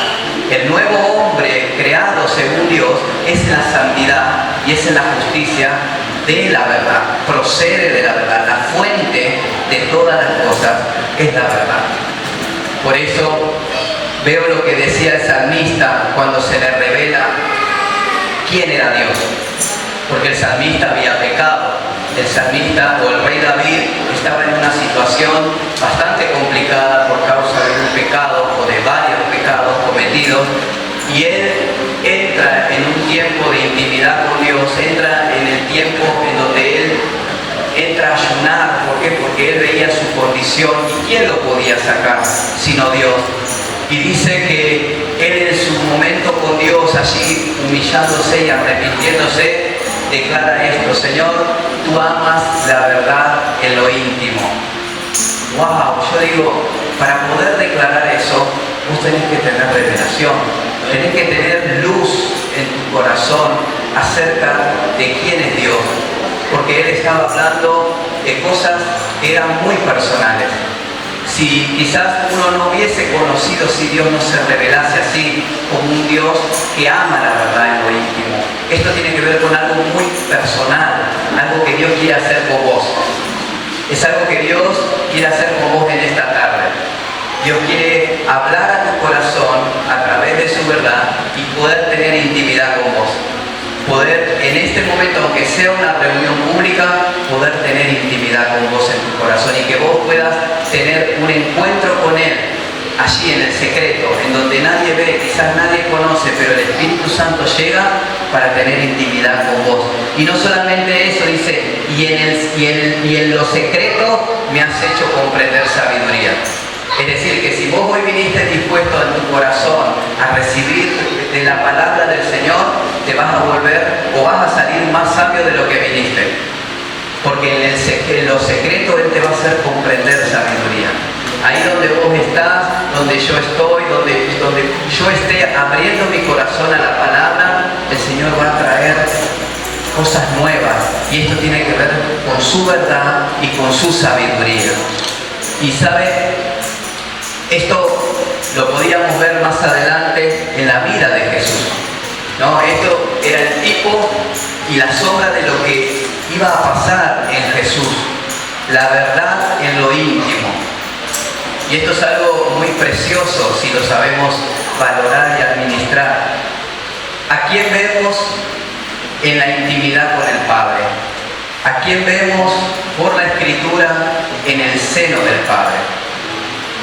El nuevo hombre creado según Dios es en la santidad y es en la justicia de la verdad, procede de la verdad, la fuente de todas las cosas es la verdad. Por eso veo lo que decía el salmista cuando se le revela quién era Dios, porque el salmista había pecado. El salmista o el rey David estaba en una situación bastante complicada por causa de un pecado o de varios pecados cometidos, y él entra en un tiempo de intimidad con Dios, entra en el tiempo en donde él entra a ayunar. ¿Por qué? Porque él veía su condición y ¿quién lo podía sacar sino Dios? Y dice que él en su momento con Dios, allí humillándose y arrepintiéndose, declara esto: Señor, tú amas la verdad en lo íntimo. Wow, yo digo, para poder declarar eso, vos tenés que tener revelación, tenés que tener luz en tu corazón acerca de quién es Dios, porque él estaba hablando de cosas que eran muy personales. Si quizás uno no hubiese conocido, si Dios no se revelase así como un Dios que ama la verdad en lo íntimo. Esto tiene que ver con algo muy personal, algo que Dios quiere hacer con vos. Es algo que Dios quiere hacer con vos en esta tarde. Dios quiere hablar a tu corazón a través de su verdad y poder tener intimidad con vos. Poder en este momento, aunque sea una reunión pública, poder tener intimidad con vos en tu corazón y que vos puedas tener un encuentro con Él allí en el secreto, en donde nadie ve, quizás nadie conoce, pero el Espíritu Santo llega para tener intimidad con vos. Y no solamente eso, dice, y en lo secreto me has hecho comprender sabiduría. Es decir, que si vos hoy viniste dispuesto en tu corazón a recibir de la palabra del Señor, te vas a volver o vas a salir más sabio de lo que viniste. Porque en lo secreto Él te va a hacer comprender sabiduría. Ahí donde vos estás, donde yo estoy, donde yo esté abriendo mi corazón a la palabra, el Señor va a traer cosas nuevas. Y esto tiene que ver con su verdad y con su sabiduría. Y sabe, esto lo podíamos ver más adelante en la vida de Jesús, ¿no? Esto era el tipo y la sombra de lo que iba a pasar en Jesús, la verdad en lo íntimo. Y esto es algo muy precioso si lo sabemos valorar y administrar. ¿A quién vemos en la intimidad con el Padre? ¿A quién vemos por la Escritura en el seno del Padre?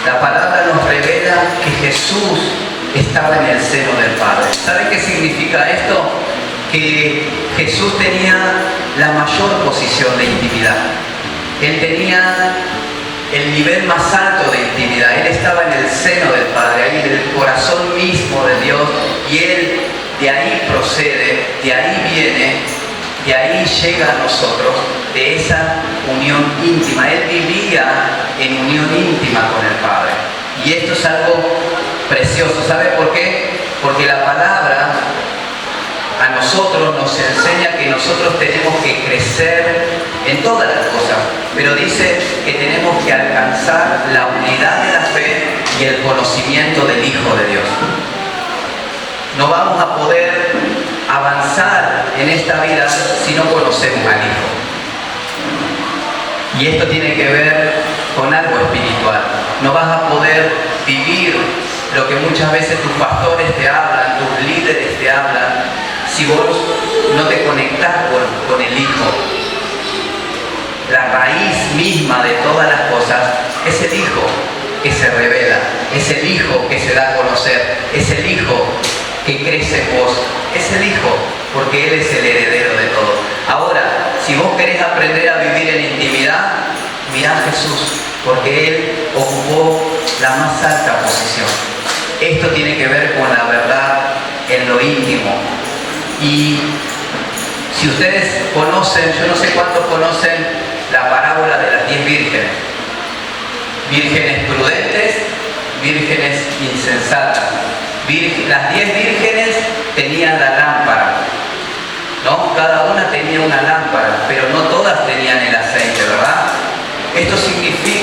La palabra nos revela que Jesús estaba en el seno del Padre. ¿Saben qué significa esto? Que Jesús tenía la mayor posición de intimidad. Él tenía el nivel más alto de intimidad. Él estaba en el seno del Padre, ahí en el corazón mismo de Dios, y Él de ahí procede, de ahí viene, de ahí llega a nosotros, de esa unión íntima. Él vivía en unión íntima con el Padre. Y esto es algo precioso. ¿Sabe por qué? Porque la palabra a nosotros nos enseña que nosotros tenemos que crecer en todas las cosas, pero dice que tenemos que alcanzar la unidad de la fe y el conocimiento del Hijo de Dios. No vamos a poder avanzar en esta vida si no conocemos al Hijo. Y esto tiene que ver con algo espiritual. No vas a poder vivir lo que muchas veces tus pastores te hablan, tus líderes te hablan, si vos no te conectás con el Hijo. La raíz misma de todas las cosas es el Hijo que se revela, es el Hijo que se da a conocer, es el Hijo que crece en vos, es el Hijo, porque Él es el heredero de todo. Ahora, si vos querés aprender a vivir en intimidad, mirá a Jesús, porque Él ocupó la más alta posición. Esto tiene que ver con la verdad en lo íntimo. Y si ustedes conocen, yo no sé cuántos conocen la parábola de las 10 vírgenes. Vírgenes prudentes, vírgenes insensatas. Las 10 vírgenes tenían la lámpara, ¿no? Cada una tenía una lámpara, pero no todas tenían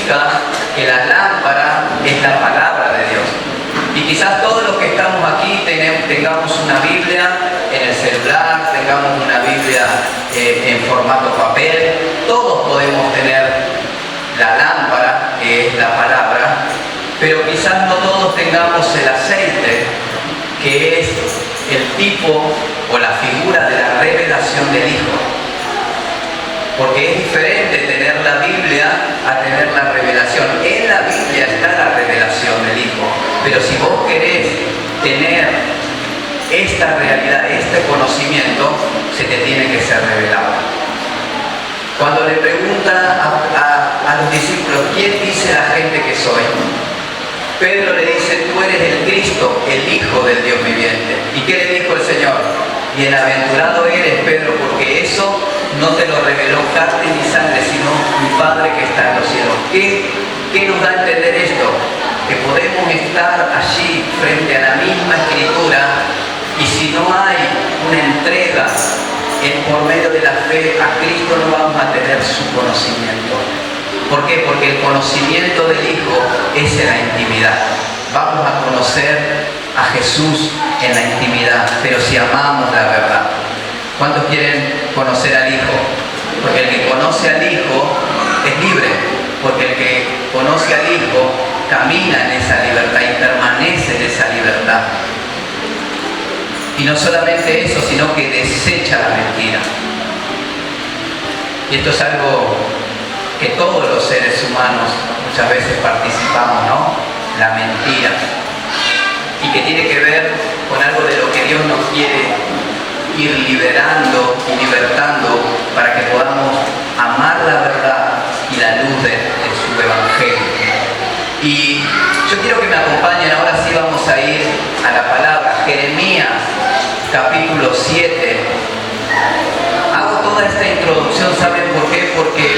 significa que la lámpara es la palabra de Dios. Y quizás todos los que estamos aquí tengamos una Biblia en el celular, tengamos una Biblia en formato papel, todos podemos tener la lámpara, que es la palabra, pero quizás no todos tengamos el aceite, que es el tipo o la figura de la revelación del Hijo. Porque es diferente tener la Biblia a tener la revelación. En la Biblia está la revelación del Hijo. Pero si vos querés tener esta realidad, este conocimiento, se te tiene que ser revelado. Cuando le pregunta a los discípulos, ¿quién dice la gente que soy? Pedro le dice, tú eres el Cristo, el Hijo del Dios viviente. ¿Y qué le dijo el Señor? Bienaventurado eres, Pedro, porque eso no te lo reveló carne ni sangre, sino mi Padre que está en los cielos. ¿Qué nos da a entender esto? Que podemos estar allí frente a la misma Escritura y si no hay una entrega por medio de la fe a Cristo, no vamos a tener su conocimiento. ¿Por qué? Porque el conocimiento del Hijo es en la intimidad. Vamos a conocer a Jesús en la intimidad, pero si amamos la verdad. ¿Cuántos quieren conocer al Hijo? Porque el que conoce al Hijo es libre, porque el que conoce al Hijo camina en esa libertad y permanece en esa libertad. Y no solamente eso, sino que desecha la mentira. Y esto es algo que todos los seres humanos muchas veces participamos, ¿no? La mentira. Y que tiene que ver con algo de lo que Dios nos quiere ir liberando y libertando para que podamos amar la verdad y la luz de su Evangelio. Y yo quiero que me acompañen, ahora sí vamos a ir a la palabra. Jeremías, capítulo 7. Hago toda esta introducción, ¿saben por qué? Porque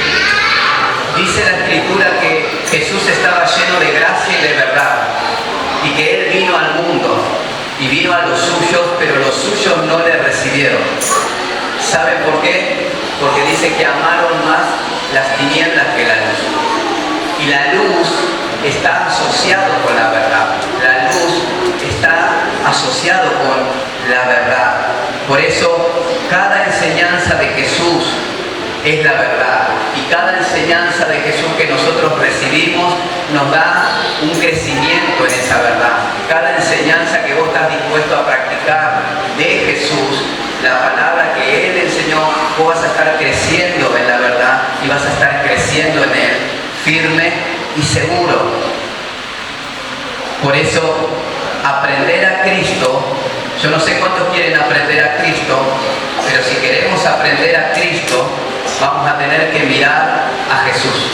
dice la Escritura que Jesús estaba lleno de gracia y de verdad, y que Él vino al mundo, y vino a los suyos, pero los suyos no le recibieron. ¿Saben por qué? Porque dice que amaron más las tinieblas que la luz. Y la luz está asociado con la verdad. La luz está asociado con la verdad. Por eso, cada enseñanza de Jesús es la verdad. Y cada enseñanza de Jesús que nosotros recibimos nos da un crecimiento en esa verdad. Cada enseñanza que vos estás dispuesto a practicar de Jesús, la palabra que Él enseñó, vos vas a estar creciendo en la verdad y vas a estar creciendo en Él, firme y seguro. Por eso, aprender a Cristo, yo no sé cuántos quieren aprender a Cristo, pero si queremos aprender a Cristo, vamos a tener que mirar a Jesús.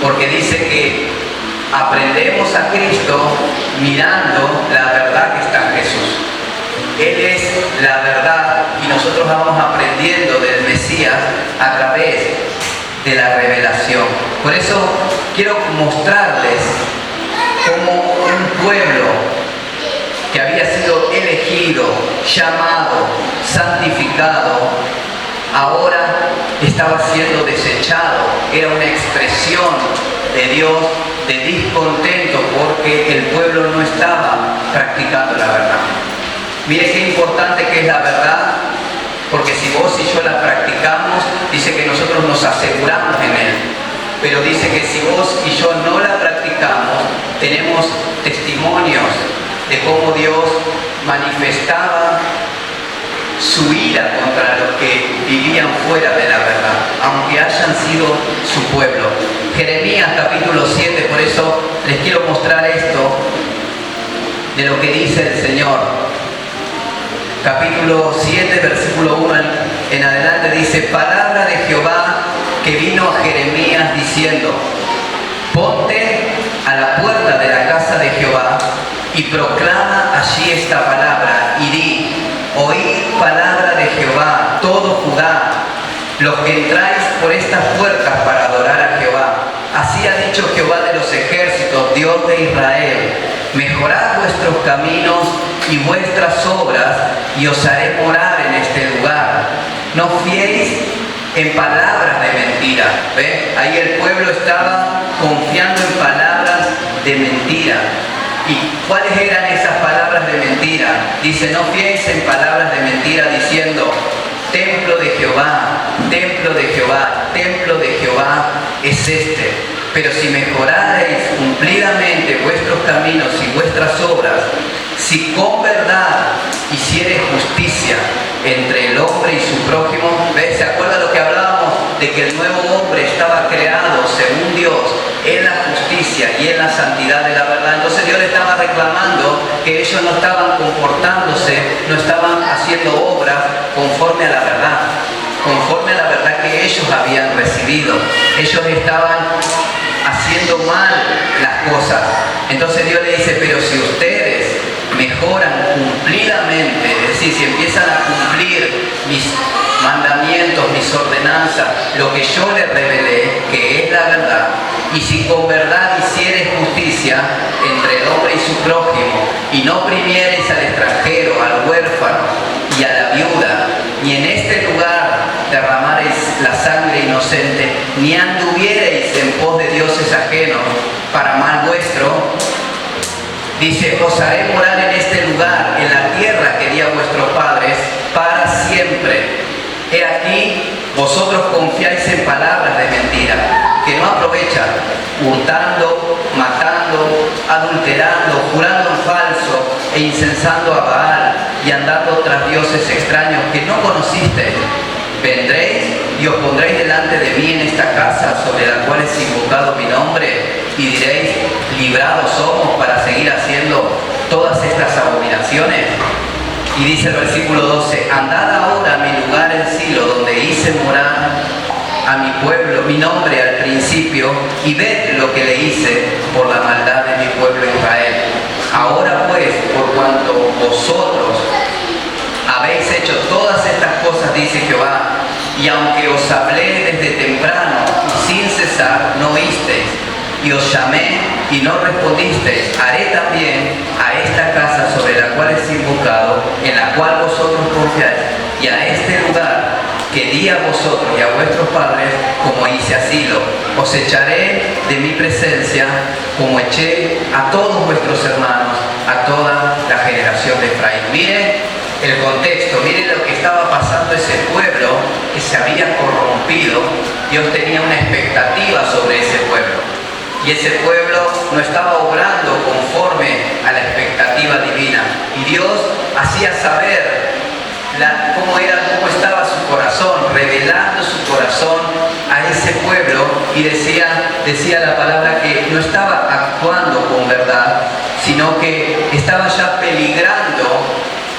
Porque dice que aprendemos a Cristo mirando la verdad que está en Jesús. Él es la verdad y nosotros vamos aprendiendo del Mesías a través de la revelación. Por eso quiero mostrarles cómo un pueblo que había sido elegido, llamado, santificado, ahora estaba siendo desechado. Era una expresión de Dios de descontento porque el pueblo no estaba practicando la verdad. Mire qué importante que es la verdad, porque si vos y yo la practicamos, dice que nosotros nos aseguramos en Él. Pero dice que si vos y yo no la practicamos, tenemos testimonios de cómo Dios manifestaba su ira contra los que vivían fuera de la verdad, aunque hayan sido su pueblo. Jeremías capítulo 7, por eso les quiero mostrar esto de lo que dice el Señor. Capítulo 7, versículo 1 en adelante dice: palabra de Jehová que vino a Jeremías diciendo: ponte a la puerta de la casa de Jehová y proclama allí esta palabra y di: oíd palabra de Jehová, todo Judá, los que entráis por estas puertas para adorar a Jehová. Así ha dicho Jehová de los ejércitos, Dios de Israel: mejorad vuestros caminos y vuestras obras, y os haré morar en este lugar. No fiéis en palabras de mentira. ¿Ve? Ahí el pueblo estaba confiando en palabras de mentira. ¿Y cuáles eran esas palabras de mentira? Dice, no fiéis en palabras de mentira diciendo, templo de Jehová, templo de Jehová, templo de Jehová es este. Pero si mejorareis cumplidamente vuestros caminos y vuestras obras, si con verdad hiciereis justicia entre el hombre y su prójimo, ¿ves? ¿Se acuerda lo que hablábamos? De que el nuevo hombre estaba creado según Dios en la justicia y en la santidad de la verdad. Entonces Dios le estaba reclamando que ellos no estaban comportándose, no estaban haciendo obras conforme a la verdad, conforme a la verdad que ellos habían recibido. Ellos estaban haciendo mal las cosas. Entonces Dios le dice, pero si ustedes mejoran cumplidamente, es decir, si empiezan a cumplir mis mandamientos, mis ordenanzas, lo que yo les revelé, que es la verdad, y si con verdad hiciereis justicia entre el hombre y su prójimo, y no oprimiereis al extranjero, al huérfano y a la viuda, ni en este lugar derramareis la sangre inocente, ni anduviereis en pos de dioses ajenos para mal vuestro, dice, os haré morar en este lugar, en la tierra que di a vuestros padres, para siempre. He aquí, vosotros confiáis en palabras de mentira, que no aprovechan, hurtando, matando, adulterando, jurando en falso e incensando a Baal y andando tras dioses extraños que no conocisteis. Vendréis y os pondréis delante de mí en esta casa sobre la cual es invocado mi nombre y diréis, librados somos para seguir haciendo todas estas abominaciones. Y dice el versículo 12, andad ahora a mi lugar en Silo, donde hice morar a mi pueblo, mi nombre al principio, y ved lo que le hice por la maldad de mi pueblo Israel. Ahora pues, por cuanto vosotros habéis hecho todas estas cosas, dice Jehová, y aunque os hablé desde temprano y sin cesar, no oísteis, y os llamé y no respondisteis, haré también a esta casa sobre la cual es invocado, en la cual vosotros confiáis, y a este lugar que di a vosotros y a vuestros padres, como hice a Silo. Os echaré de mi presencia, como eché a todos vuestros hermanos, a toda la generación de Efraín. Miren el contexto, miren lo que estaba pasando ese pueblo que se había corrompido. Dios tenía una expectativa sobre ese pueblo. Y ese pueblo no estaba obrando conforme a la expectativa divina. Y Dios hacía saber cómo estaba su corazón, revelando su corazón a ese pueblo. Y decía la palabra que no estaba actuando con verdad, sino que estaba ya peligrando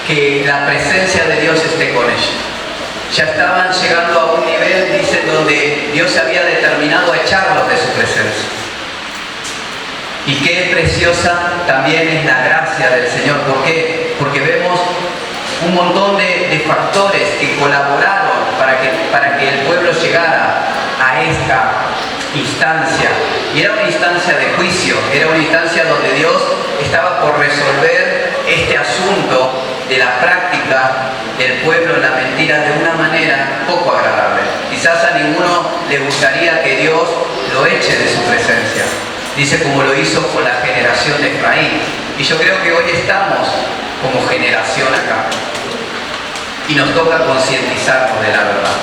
que la presencia de Dios esté con ellos. Ya estaban llegando a un nivel, dice, donde Dios había determinado a echarlos de su presencia. Y qué preciosa también es la gracia del Señor. ¿Por qué? Porque vemos un montón de factores que colaboraron para que el pueblo llegara a esta instancia. Y era una instancia de juicio, era una instancia donde Dios estaba por resolver este asunto de la práctica del pueblo en la mentira de una manera poco agradable. Quizás a ninguno le gustaría que Dios lo eche de su presencia. Dice como lo hizo con la generación de Efraín. Y yo creo que hoy estamos como generación acá. Y nos toca concientizarnos de la verdad.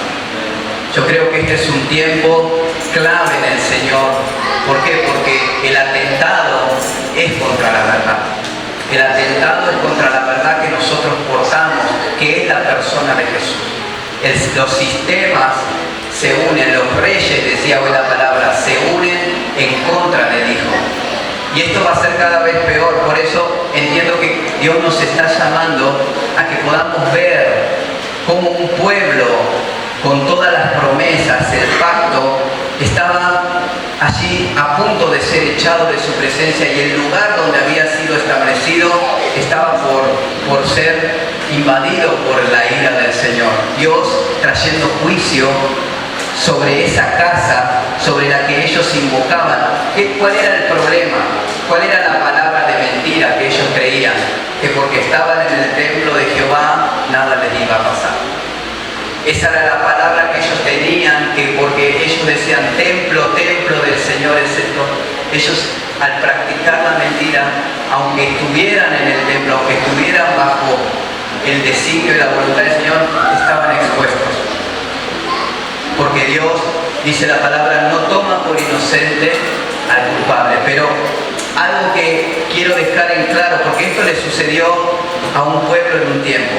Yo creo que este es un tiempo clave en el Señor. ¿Por qué? Porque el atentado es contra la verdad. El atentado es contra la verdad que nosotros portamos, que es la persona de Jesús. Los sistemas se unen, los reyes, decía hoy la palabra, se unen en contra del Hijo. Y esto va a ser cada vez peor. Por eso entiendo que Dios nos está llamando a que podamos ver cómo un pueblo con todas las promesas, el pacto, estaba allí a punto de ser echado de su presencia y el lugar donde había sido establecido estaba por ser invadido por la ira del Señor. Dios trayendo juicio sobre esa casa, sobre la que ellos invocaban. ¿Cuál era el problema? ¿Cuál era la palabra de mentira que ellos creían? Que porque estaban en el templo de Jehová, nada les iba a pasar. Esa era la palabra que ellos tenían Ellos, al practicar la mentira, aunque estuvieran en el templo, aunque estuvieran bajo el designio y la voluntad del Señor, estaban expuestos. Porque Dios, dice la palabra, no toma por inocente al culpable. Pero algo que quiero dejar en claro, porque esto le sucedió a un pueblo en un tiempo,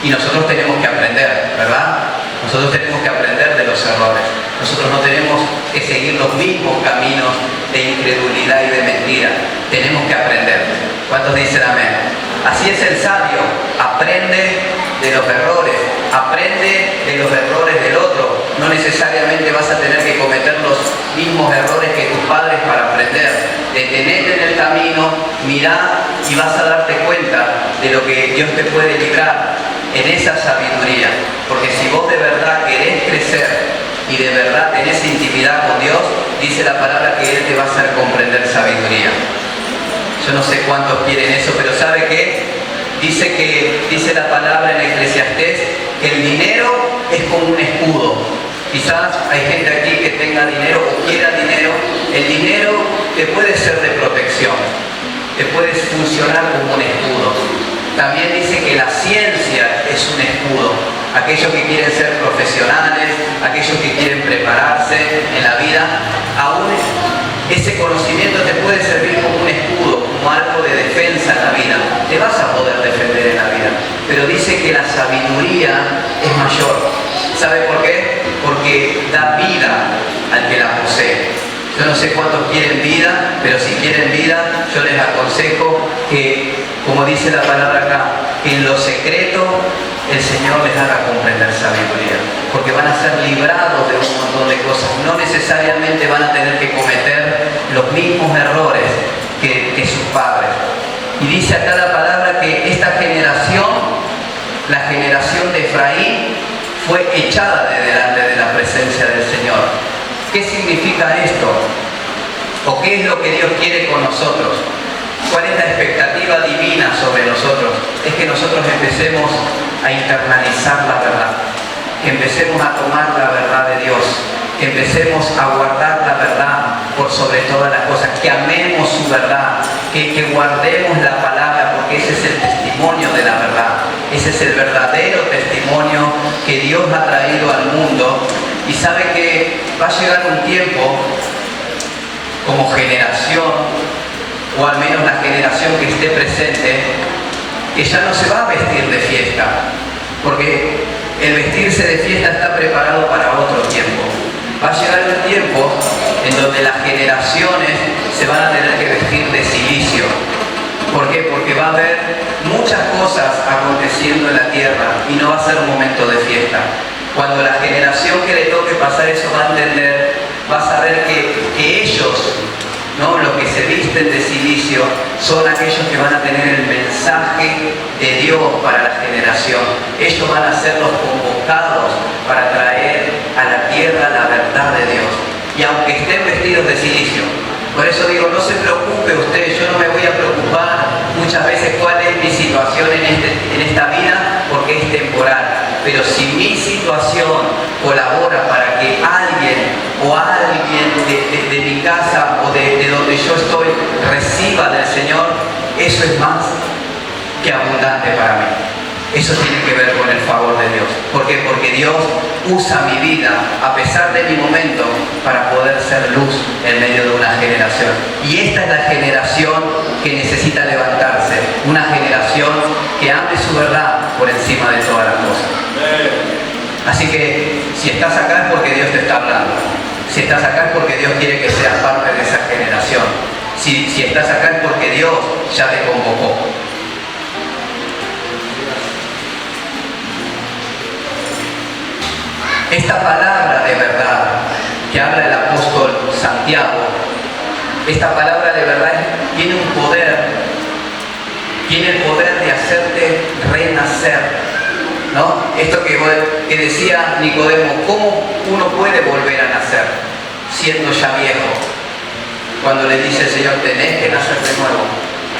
y nosotros tenemos que aprender, ¿verdad? Nosotros tenemos que aprender de los errores. Nosotros no tenemos que seguir los mismos caminos de incredulidad y de mentira. Tenemos que aprender. ¿Cuántos dicen amén? Así es el sabio. Aprende de los errores. Aprende de los errores del otro. No necesariamente vas a tener que cometer los mismos errores que tus padres para aprender. Detenete en el camino, mirá y vas a darte cuenta de lo que Dios te puede librar en esa sabiduría. Porque si vos de verdad querés crecer y de verdad tenés intimidad con Dios, dice la palabra que Él te va a hacer comprender sabiduría. Yo no sé cuántos quieren eso, pero ¿sabe qué? Dice la palabra en Eclesiastés que el dinero es como un escudo. Quizás hay gente aquí que tenga dinero o quiera dinero. El dinero te puede ser de protección, te puede funcionar como un escudo. También dice que la ciencia es un escudo. Aquellos que quieren ser profesionales, aquellos que quieren prepararse en la vida, aún ese conocimiento te puede servir como un escudo, como algo de defensa en la vida. Te vas a poder defender en la vida. Pero dice que la sabiduría es mayor. ¿Sabe por qué? Porque da vida al que la posee. Yo no sé cuántos quieren vida, pero si quieren vida, yo les aconsejo que, como dice la palabra acá, que en lo secreto el Señor les haga comprender sabiduría. Porque van a ser librados de un montón de cosas. No necesariamente van a tener que cometer los mismos errores que sus padres. Y dice acá la palabra que esta generación, la generación de Efraín, fue echada de delante de la presencia del Señor. ¿Qué significa esto? ¿O qué es lo que Dios quiere con nosotros? ¿Cuál es la expectativa divina sobre nosotros? Es que nosotros empecemos a internalizar la verdad, que empecemos a tomar la verdad de Dios, que empecemos a guardar la verdad por sobre todas las cosas, que amemos su verdad, que guardemos la palabra, porque ese es el testimonio de la verdad, ese es el verdadero testimonio que Dios ha traído al mundo. Y sabe que va a llegar un tiempo como generación, o al menos la generación que esté presente, que ya no se va a vestir de fiesta, porque el vestirse de fiesta está preparado para otro tiempo. Va a llegar un tiempo en donde las generaciones se van a tener que vestir de cilicio. ¿Por qué? Porque va a haber muchas cosas aconteciendo en la tierra y no va a ser un momento de fiesta. Cuando la generación que le toque pasar eso va a entender, va a saber que ellos, ¿no?, los que se visten de cilicio, son aquellos que van a tener el mensaje de Dios para la generación. Ellos van a ser los convocados para traer a la tierra la verdad de Dios. Y aunque estén vestidos de cilicio, por eso digo, no se preocupe usted, yo no me voy a preocupar muchas veces cuál es mi situación en esta vida, porque es temporal. Pero si mi situación colabora para que alguien de mi casa o de donde yo estoy reciba del Señor, eso es más que abundante para mí. Eso tiene que ver con el favor de Dios. ¿Por qué? Porque Dios usa mi vida, a pesar de mi momento, para poder ser luz en medio de una generación. Y esta es la generación que necesita levantarse. Una generación que ame su verdad por encima de todas las cosas. Así que, si estás acá es porque Dios te está hablando. Si estás acá es porque Dios quiere que seas parte de esa generación. Si estás acá es porque Dios ya te convocó. Esta palabra de verdad que habla el apóstol Santiago, esta palabra de verdad tiene un poder, tiene el poder de hacerte renacer, ¿no? Esto que decía Nicodemo, ¿cómo uno puede volver a nacer siendo ya viejo? Cuando le dice el Señor, tenés que nacer de nuevo.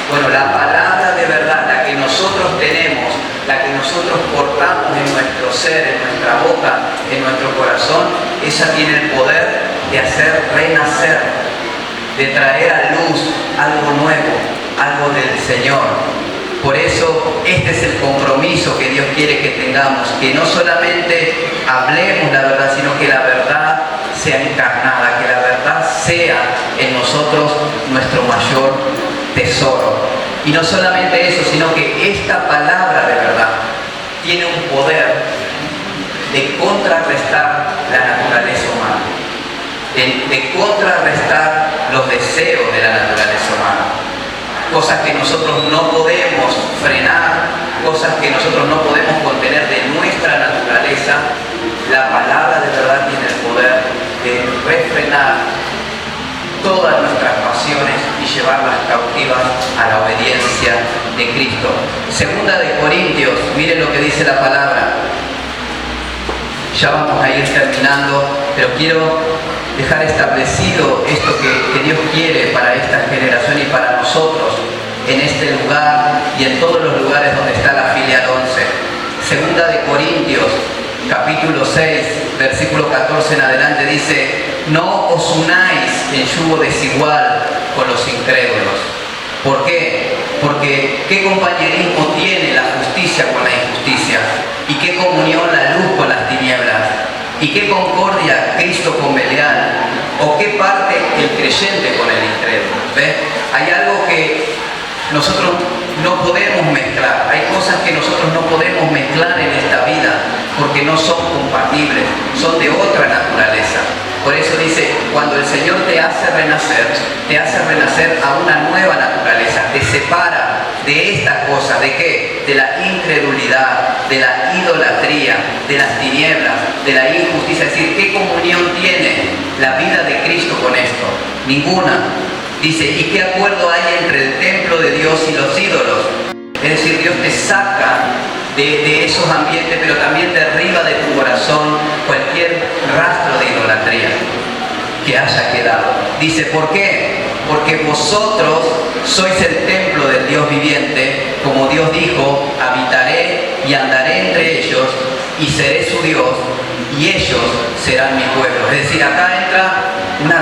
Bueno, la palabra de verdad, la que nosotros tenemos, la que nosotros portamos en nuestro ser, en nuestra boca, en nuestro corazón, esa tiene el poder de hacer renacer. de traer a luz algo nuevo, algo del Señor. Por eso este es el compromiso que Dios quiere que tengamos, que no solamente hablemos la verdad, sino que la verdad sea encarnada, que la verdad sea en nosotros nuestro mayor tesoro. Y no solamente eso, sino que esta palabra de verdad tiene un poder de contrarrestar la naturaleza humana, de contrarrestar los deseos de la naturaleza humana. Cosas que nosotros no podemos frenar, cosas que nosotros no podemos contener de nuestra naturaleza, la palabra de verdad tiene el poder de refrenar todas nuestras pasiones y llevarlas cautivas a la obediencia de Cristo. Segunda de Corintios, miren lo que dice la palabra. Ya vamos a ir terminando, pero quiero dejar establecido esto que Dios quiere para esta generación y para nosotros en este lugar y en todos los lugares donde está la filial 11. Segunda de Corintios, capítulo 6, versículo 14 en adelante dice: no os unáis en yugo desigual con los incrédulos. ¿Por qué? Porque ¿qué compañerismo tiene la justicia con la injusticia? ¿Y qué comunión la luz con las tinieblas? ¿Y qué concordia Cristo con Belial? ¿O qué parte el creyente con el incrédulo? ¿Ves? Hay algo que nosotros no podemos mezclar. Hay cosas que nosotros no podemos mezclar en esta vida porque no son compatibles, son de otra naturaleza. Por eso dice, cuando el Señor te hace renacer a una nueva naturaleza, te separa de esta cosa, ¿de qué? De la incredulidad, de la idolatría, de las tinieblas, de la injusticia. Es decir, ¿qué comunión tiene la vida de Cristo con esto? Ninguna. Dice, ¿y qué acuerdo hay entre el templo de Dios y los ídolos? Es decir, Dios te saca de esos ambientes, pero también derriba de tu corazón cualquier rastro de idolatría que haya quedado. Dice, ¿por qué? Porque vosotros sois el templo del Dios viviente, como Dios dijo, habitaré y andaré entre ellos y seré su Dios y ellos serán mi pueblo. Es decir, acá entra una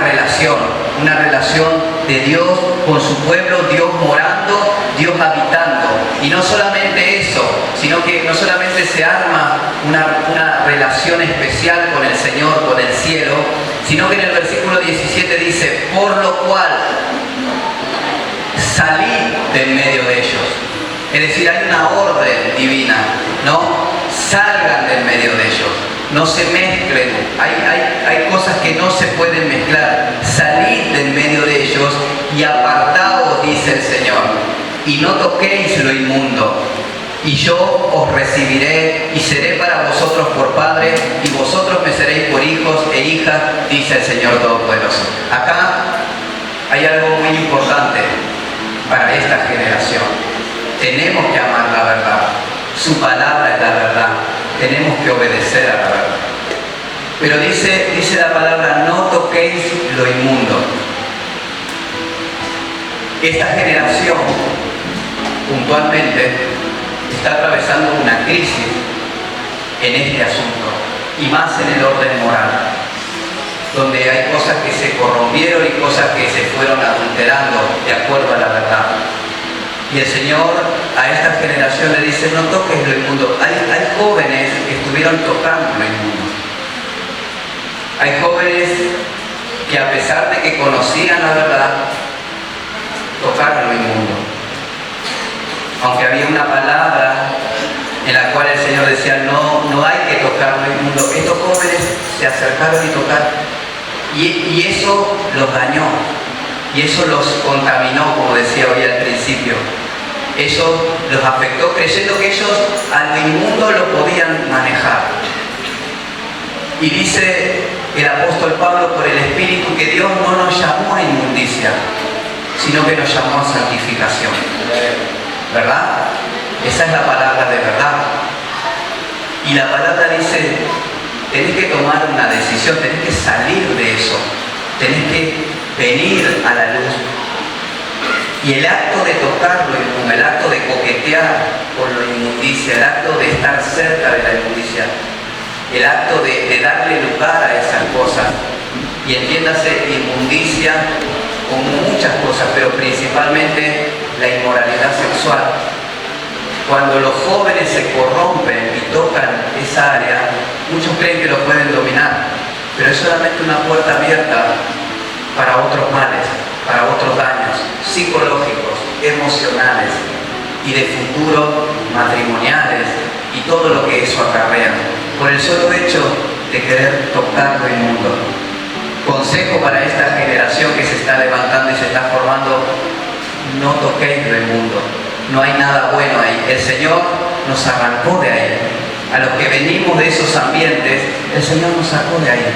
relación de Dios con su pueblo, Dios morando, Dios habitando. Y no solamente eso, sino que no solamente se arma una relación especial con el Señor, con el cielo, sino que en el versículo 17 dice, por lo cual salid de en medio de ellos. Es decir, hay una orden divina, ¿no? Salgan de en medio de ellos, no se mezclen, hay cosas que no se pueden mezclar. Salid de en medio de ellos y apartaos, dice el Señor, y no toquéis lo inmundo, y yo os recibiré y seré para vosotros por padre, y vosotros me seréis por hijos e hijas, dice el Señor Todopoderoso. Acá hay algo muy importante para esta generación. Tenemos que amar la verdad, su palabra es la verdad, tenemos que obedecer a la verdad. Pero dice la palabra, no toquéis lo inmundo. Esta generación puntualmente está atravesando una crisis en este asunto, y más en el orden moral, donde hay cosas que se corrompieron y cosas que se fueron adulterando de acuerdo a la verdad. Y el Señor a esta generación le dice, no toques lo inmundo. Hay jóvenes que estuvieron tocando lo inmundo. Hay jóvenes que a pesar de que conocían la verdad, tocaron lo inmundo. Aunque había una palabra en la cual el Señor decía, no hay que tocar lo inmundo. Estos jóvenes se acercaron y tocaron. Y eso los dañó. Y eso los contaminó, como decía hoy al principio. Eso los afectó creyendo que ellos a lo inmundo lo podían manejar. Y dice el apóstol Pablo por el Espíritu que Dios no nos llamó a inmundicia, sino que nos llamó a santificación. ¿Verdad? Esa es la palabra de verdad. Y la palabra dice, tenés que tomar una decisión, tenés que salir de eso, tenés que venir a la luz. Y el acto de tocarlo, el acto de coquetear con la inmundicia, el acto de estar cerca de la inmundicia, el acto de darle lugar a esas cosas, y entiéndase inmundicia como muchas cosas, pero principalmente la inmoralidad sexual. Cuando los jóvenes se corrompen y tocan esa área, muchos creen que lo pueden dominar, pero es solamente una puerta abierta para otros males, para otros daños psicológicos, emocionales y de futuro matrimoniales y todo lo que eso acarrea, por el solo hecho de querer tocar lo inmundo. Consejo para esta generación que se está levantando y se está formando: no toquéis lo inmundo. No hay nada bueno ahí. El Señor nos arrancó de ahí. A los que venimos de esos ambientes, el Señor nos sacó de ahí.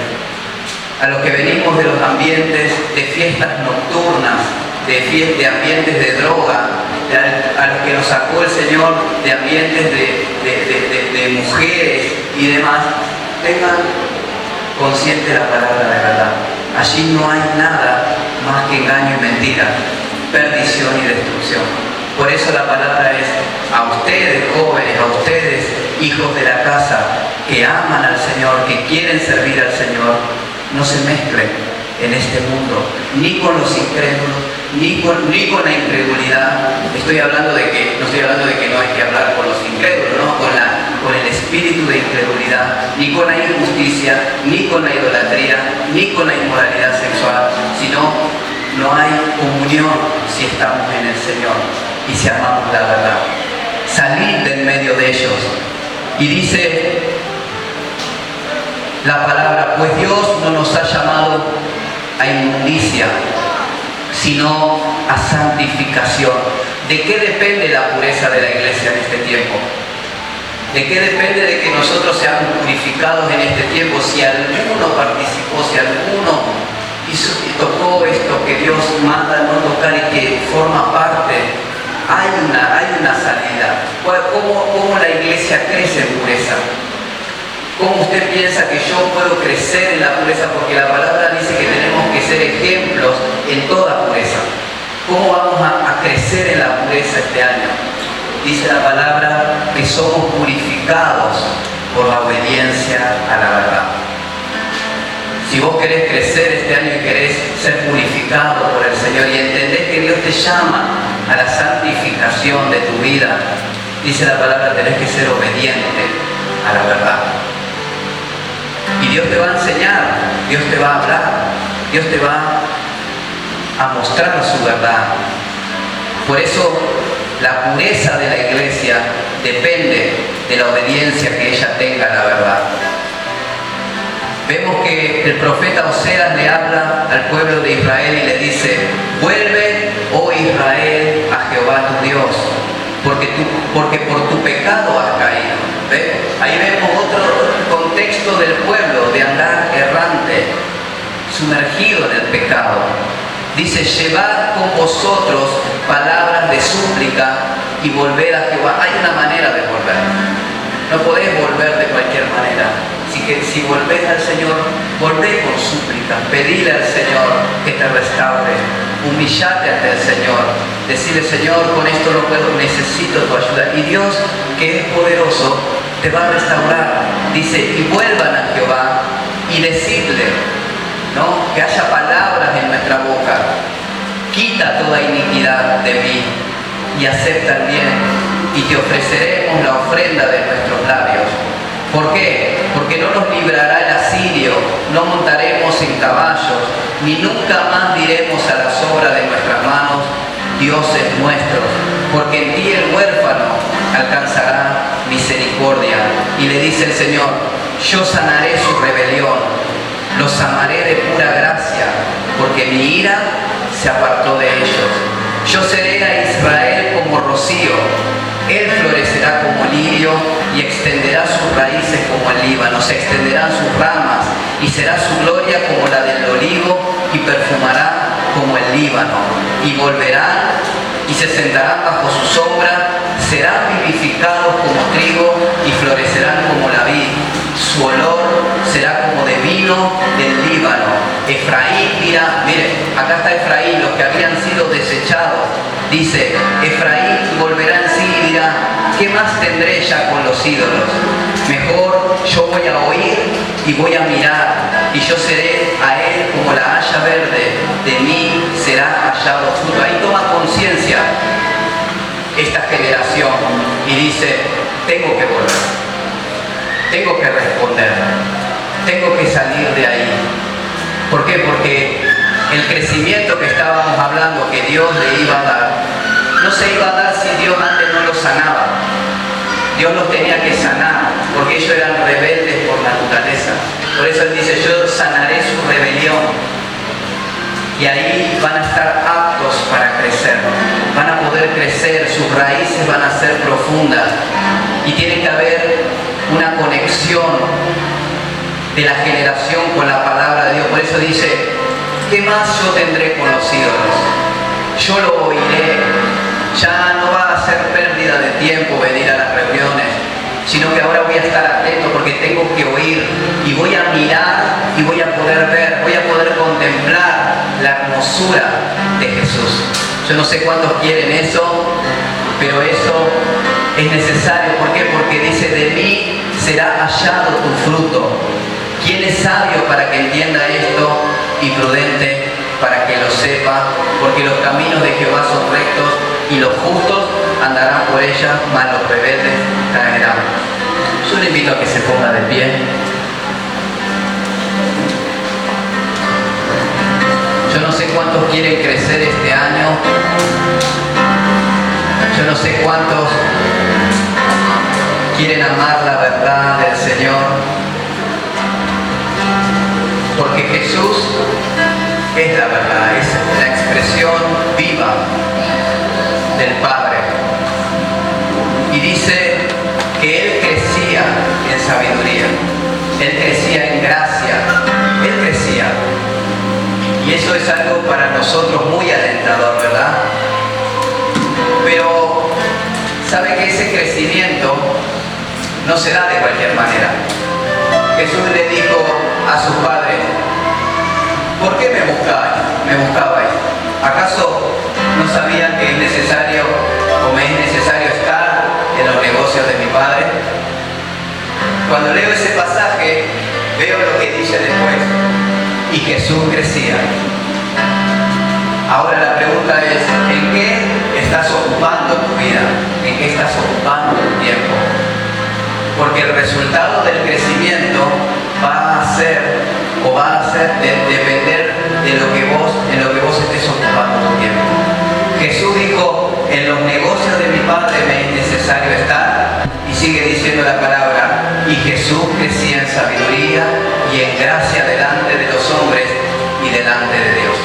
A los que venimos de los ambientes de fiestas nocturnas, de ambientes de droga, a los que nos sacó el Señor de ambientes de mujeres y demás, tengan consciente la palabra de verdad. Allí no hay nada más que engaño y mentira, perdición y destrucción. Por eso la palabra es a ustedes jóvenes, a ustedes hijos de la casa, que aman al Señor, que quieren servir al Señor, no se mezclen en este mundo, ni con los incrédulos, ni con la incredulidad. No estoy hablando de que no hay que hablar con los incrédulos, ¿no? Con el espíritu de incredulidad, ni con la injusticia, ni con la idolatría, ni con la inmoralidad sexual, sino no hay comunión si estamos en el Señor y si amamos la verdad. Salid del medio de ellos. Y dice la palabra: pues Dios no nos ha llamado a inmundicia, sino a santificación. ¿De qué depende la pureza de la iglesia en este tiempo? ¿De qué depende de que nosotros seamos purificados en este tiempo? Si alguno participó, si alguno tocó esto que Dios manda no tocar y que forma parte, hay una salida. ¿Cómo la iglesia crece en pureza? ¿Cómo usted piensa que yo puedo crecer en la pureza? Porque la palabra dice que tenemos que ser ejemplos en toda pureza. ¿Cómo vamos a crecer en la pureza este año? Dice la palabra que somos purificados por la obediencia a la verdad. Si vos querés crecer este año y querés ser purificado por el Señor y entendés que Dios te llama a la santificación de tu vida, dice la palabra, tenés que ser obediente a la verdad. Y Dios te va a enseñar, Dios te va a hablar, Dios te va a mostrar su verdad. Por eso la pureza de la iglesia depende de la obediencia que ella tenga a la verdad. Vemos que el profeta Oseas le habla al pueblo de Israel y le dice: vuelve, oh Israel, a Jehová tu Dios, porque por tu pecado has caído. ¿Ves? Ahí vemos otro contexto del pueblo, de andar errante, sumergido en el pecado. Dice: llevad con vosotros palabras de súplica y volved a Jehová. Hay una manera de volver. No podés volver de cualquier manera. Así que si volvés al Señor, volvé con súplica. Pedile al Señor que te restaure. Humillate ante el Señor. Decirle: Señor, con esto no puedo, necesito tu ayuda. Y Dios, que es poderoso, te va a restaurar. Dice: y vuelvan a Jehová y decidle, ¿no?, que haya palabras en nuestra boca. Quita toda iniquidad de mí y acepta el bien, y te ofreceremos la ofrenda de nuestros labios. ¿Por qué? Porque no nos librará el asirio, no montaremos en caballos, ni nunca más diremos a la sobra de nuestras manos: dioses nuestros, porque en ti el huérfano alcanzará misericordia. Y le dice el Señor: yo sanaré su rebelión, los amaré de pura gracia, porque mi ira se apartó de ellos. Yo seré a Israel como rocío, él florecerá como lirio y extenderá sus raíces como el Líbano, se extenderán sus ramas y será su gloria como la del olivo y perfumará como el Líbano. Y volverán y se sentarán bajo su sombra, serán vivificados como trigo y florecerán como la vid. Su olor será como de vino del Líbano. Efraín dirá, mire, acá está Efraín, los que habían sido desechados. Dice: Efraín volverá en sí y dirá: ¿qué más tendré ya con los ídolos? Mejor yo voy a oír y voy a mirar, y yo seré a él como la haya verde, de mí será hallado fruto. Ahí toma conciencia esta generación y dice, tengo que volver, tengo que responder, tengo que salir de ahí. ¿Por qué? Porque el crecimiento que estábamos hablando que Dios le iba a dar, no se iba a dar si Dios antes no los sanaba. Dios los tenía que sanar, porque ellos eran rebeldes por naturaleza. Por eso Él dice, yo sanaré su rebelión. Y ahí van a estar aptos para crecer. Van a poder crecer, sus raíces van a ser profundas. Y tiene que haber una conexión de la generación con la palabra de Dios. Por eso dice, ¿qué más yo tendré con los ídolos? Yo lo oiré. Ya no va a ser pérdida de tiempo venir a las reuniones, sino que ahora voy a estar atento porque tengo que oír y voy a mirar y voy a poder ver, voy a poder contemplar la hermosura de Jesús. Yo no sé cuántos quieren eso, pero eso es necesario. ¿Por qué? Porque dice, de mí será hallado tu fruto. ¿Quién es sabio para que entienda esto y prudente para que lo sepa? Porque los caminos de Jehová son rectos y los justos andarán por ella, mas los rebeldes caerán. Yo le invito a que se ponga de pie. Yo no sé cuántos quieren crecer este año. Yo no sé cuántos quieren amar la verdad del Señor. Porque Jesús es la verdad, es la expresión viva del Padre. Y dice que Él crecía en sabiduría, Él crecía en gracia, Él crecía. Y eso es algo para nosotros muy alentador, ¿verdad? Pero, ¿sabe que ese crecimiento no se da de cualquier manera? Jesús le dijo a sus padres, ¿por qué me buscabais? ¿Acaso no sabían que es necesario o me es necesario estar en los negocios de mi Padre? Cuando leo ese pasaje, veo lo que dice después. Y Jesús crecía. Ahora la pregunta es, ¿en qué estás ocupando tu vida? ¿En qué estás ocupando tu tiempo? Porque el resultado del crecimiento va a depender de en lo que vos estés ocupando tu tiempo. Jesús dijo, en los negocios de mi Padre me es necesario estar, y sigue diciendo la palabra, y Jesús crecía en sabiduría y en gracia delante de los hombres y delante de Dios.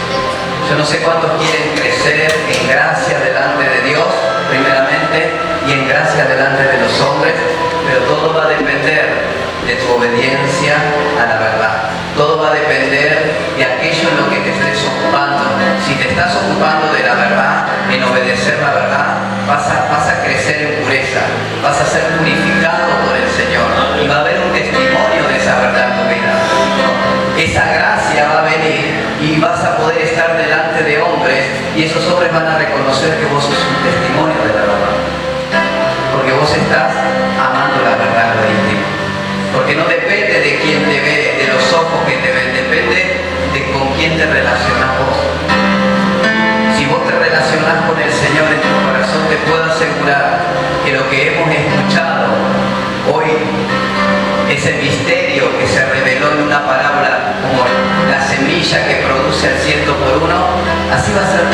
Yo no sé cuántos quieren crecer en gracia delante de Dios, primeramente, y en gracia delante de los hombres, pero todo va a depender de tu obediencia a la verdad. Todo va a depender de aquello en lo que te estés ocupando. Si te estás ocupando de la verdad, en obedecer la verdad, vas a crecer en pureza, vas a ser purificado por el Señor y va a haber un testimonio de esa verdad en tu vida. Esa gracia va a venir y vas a poder estar delante de hombres y esos hombres van a reconocer que vos sos un testimonio de la verdad. Porque vos estás amando la verdad, lo íntimo. Porque no depende de quién te ve, de los ojos que te ven, depende de con quién te relacionas vos. Si vos te relacionás con el Señor en tu corazón, te puedo asegurar que lo que hemos escuchado hoy, ese misterio que se reveló en una parábola como la semilla que produce el 100 por 1, así va a ser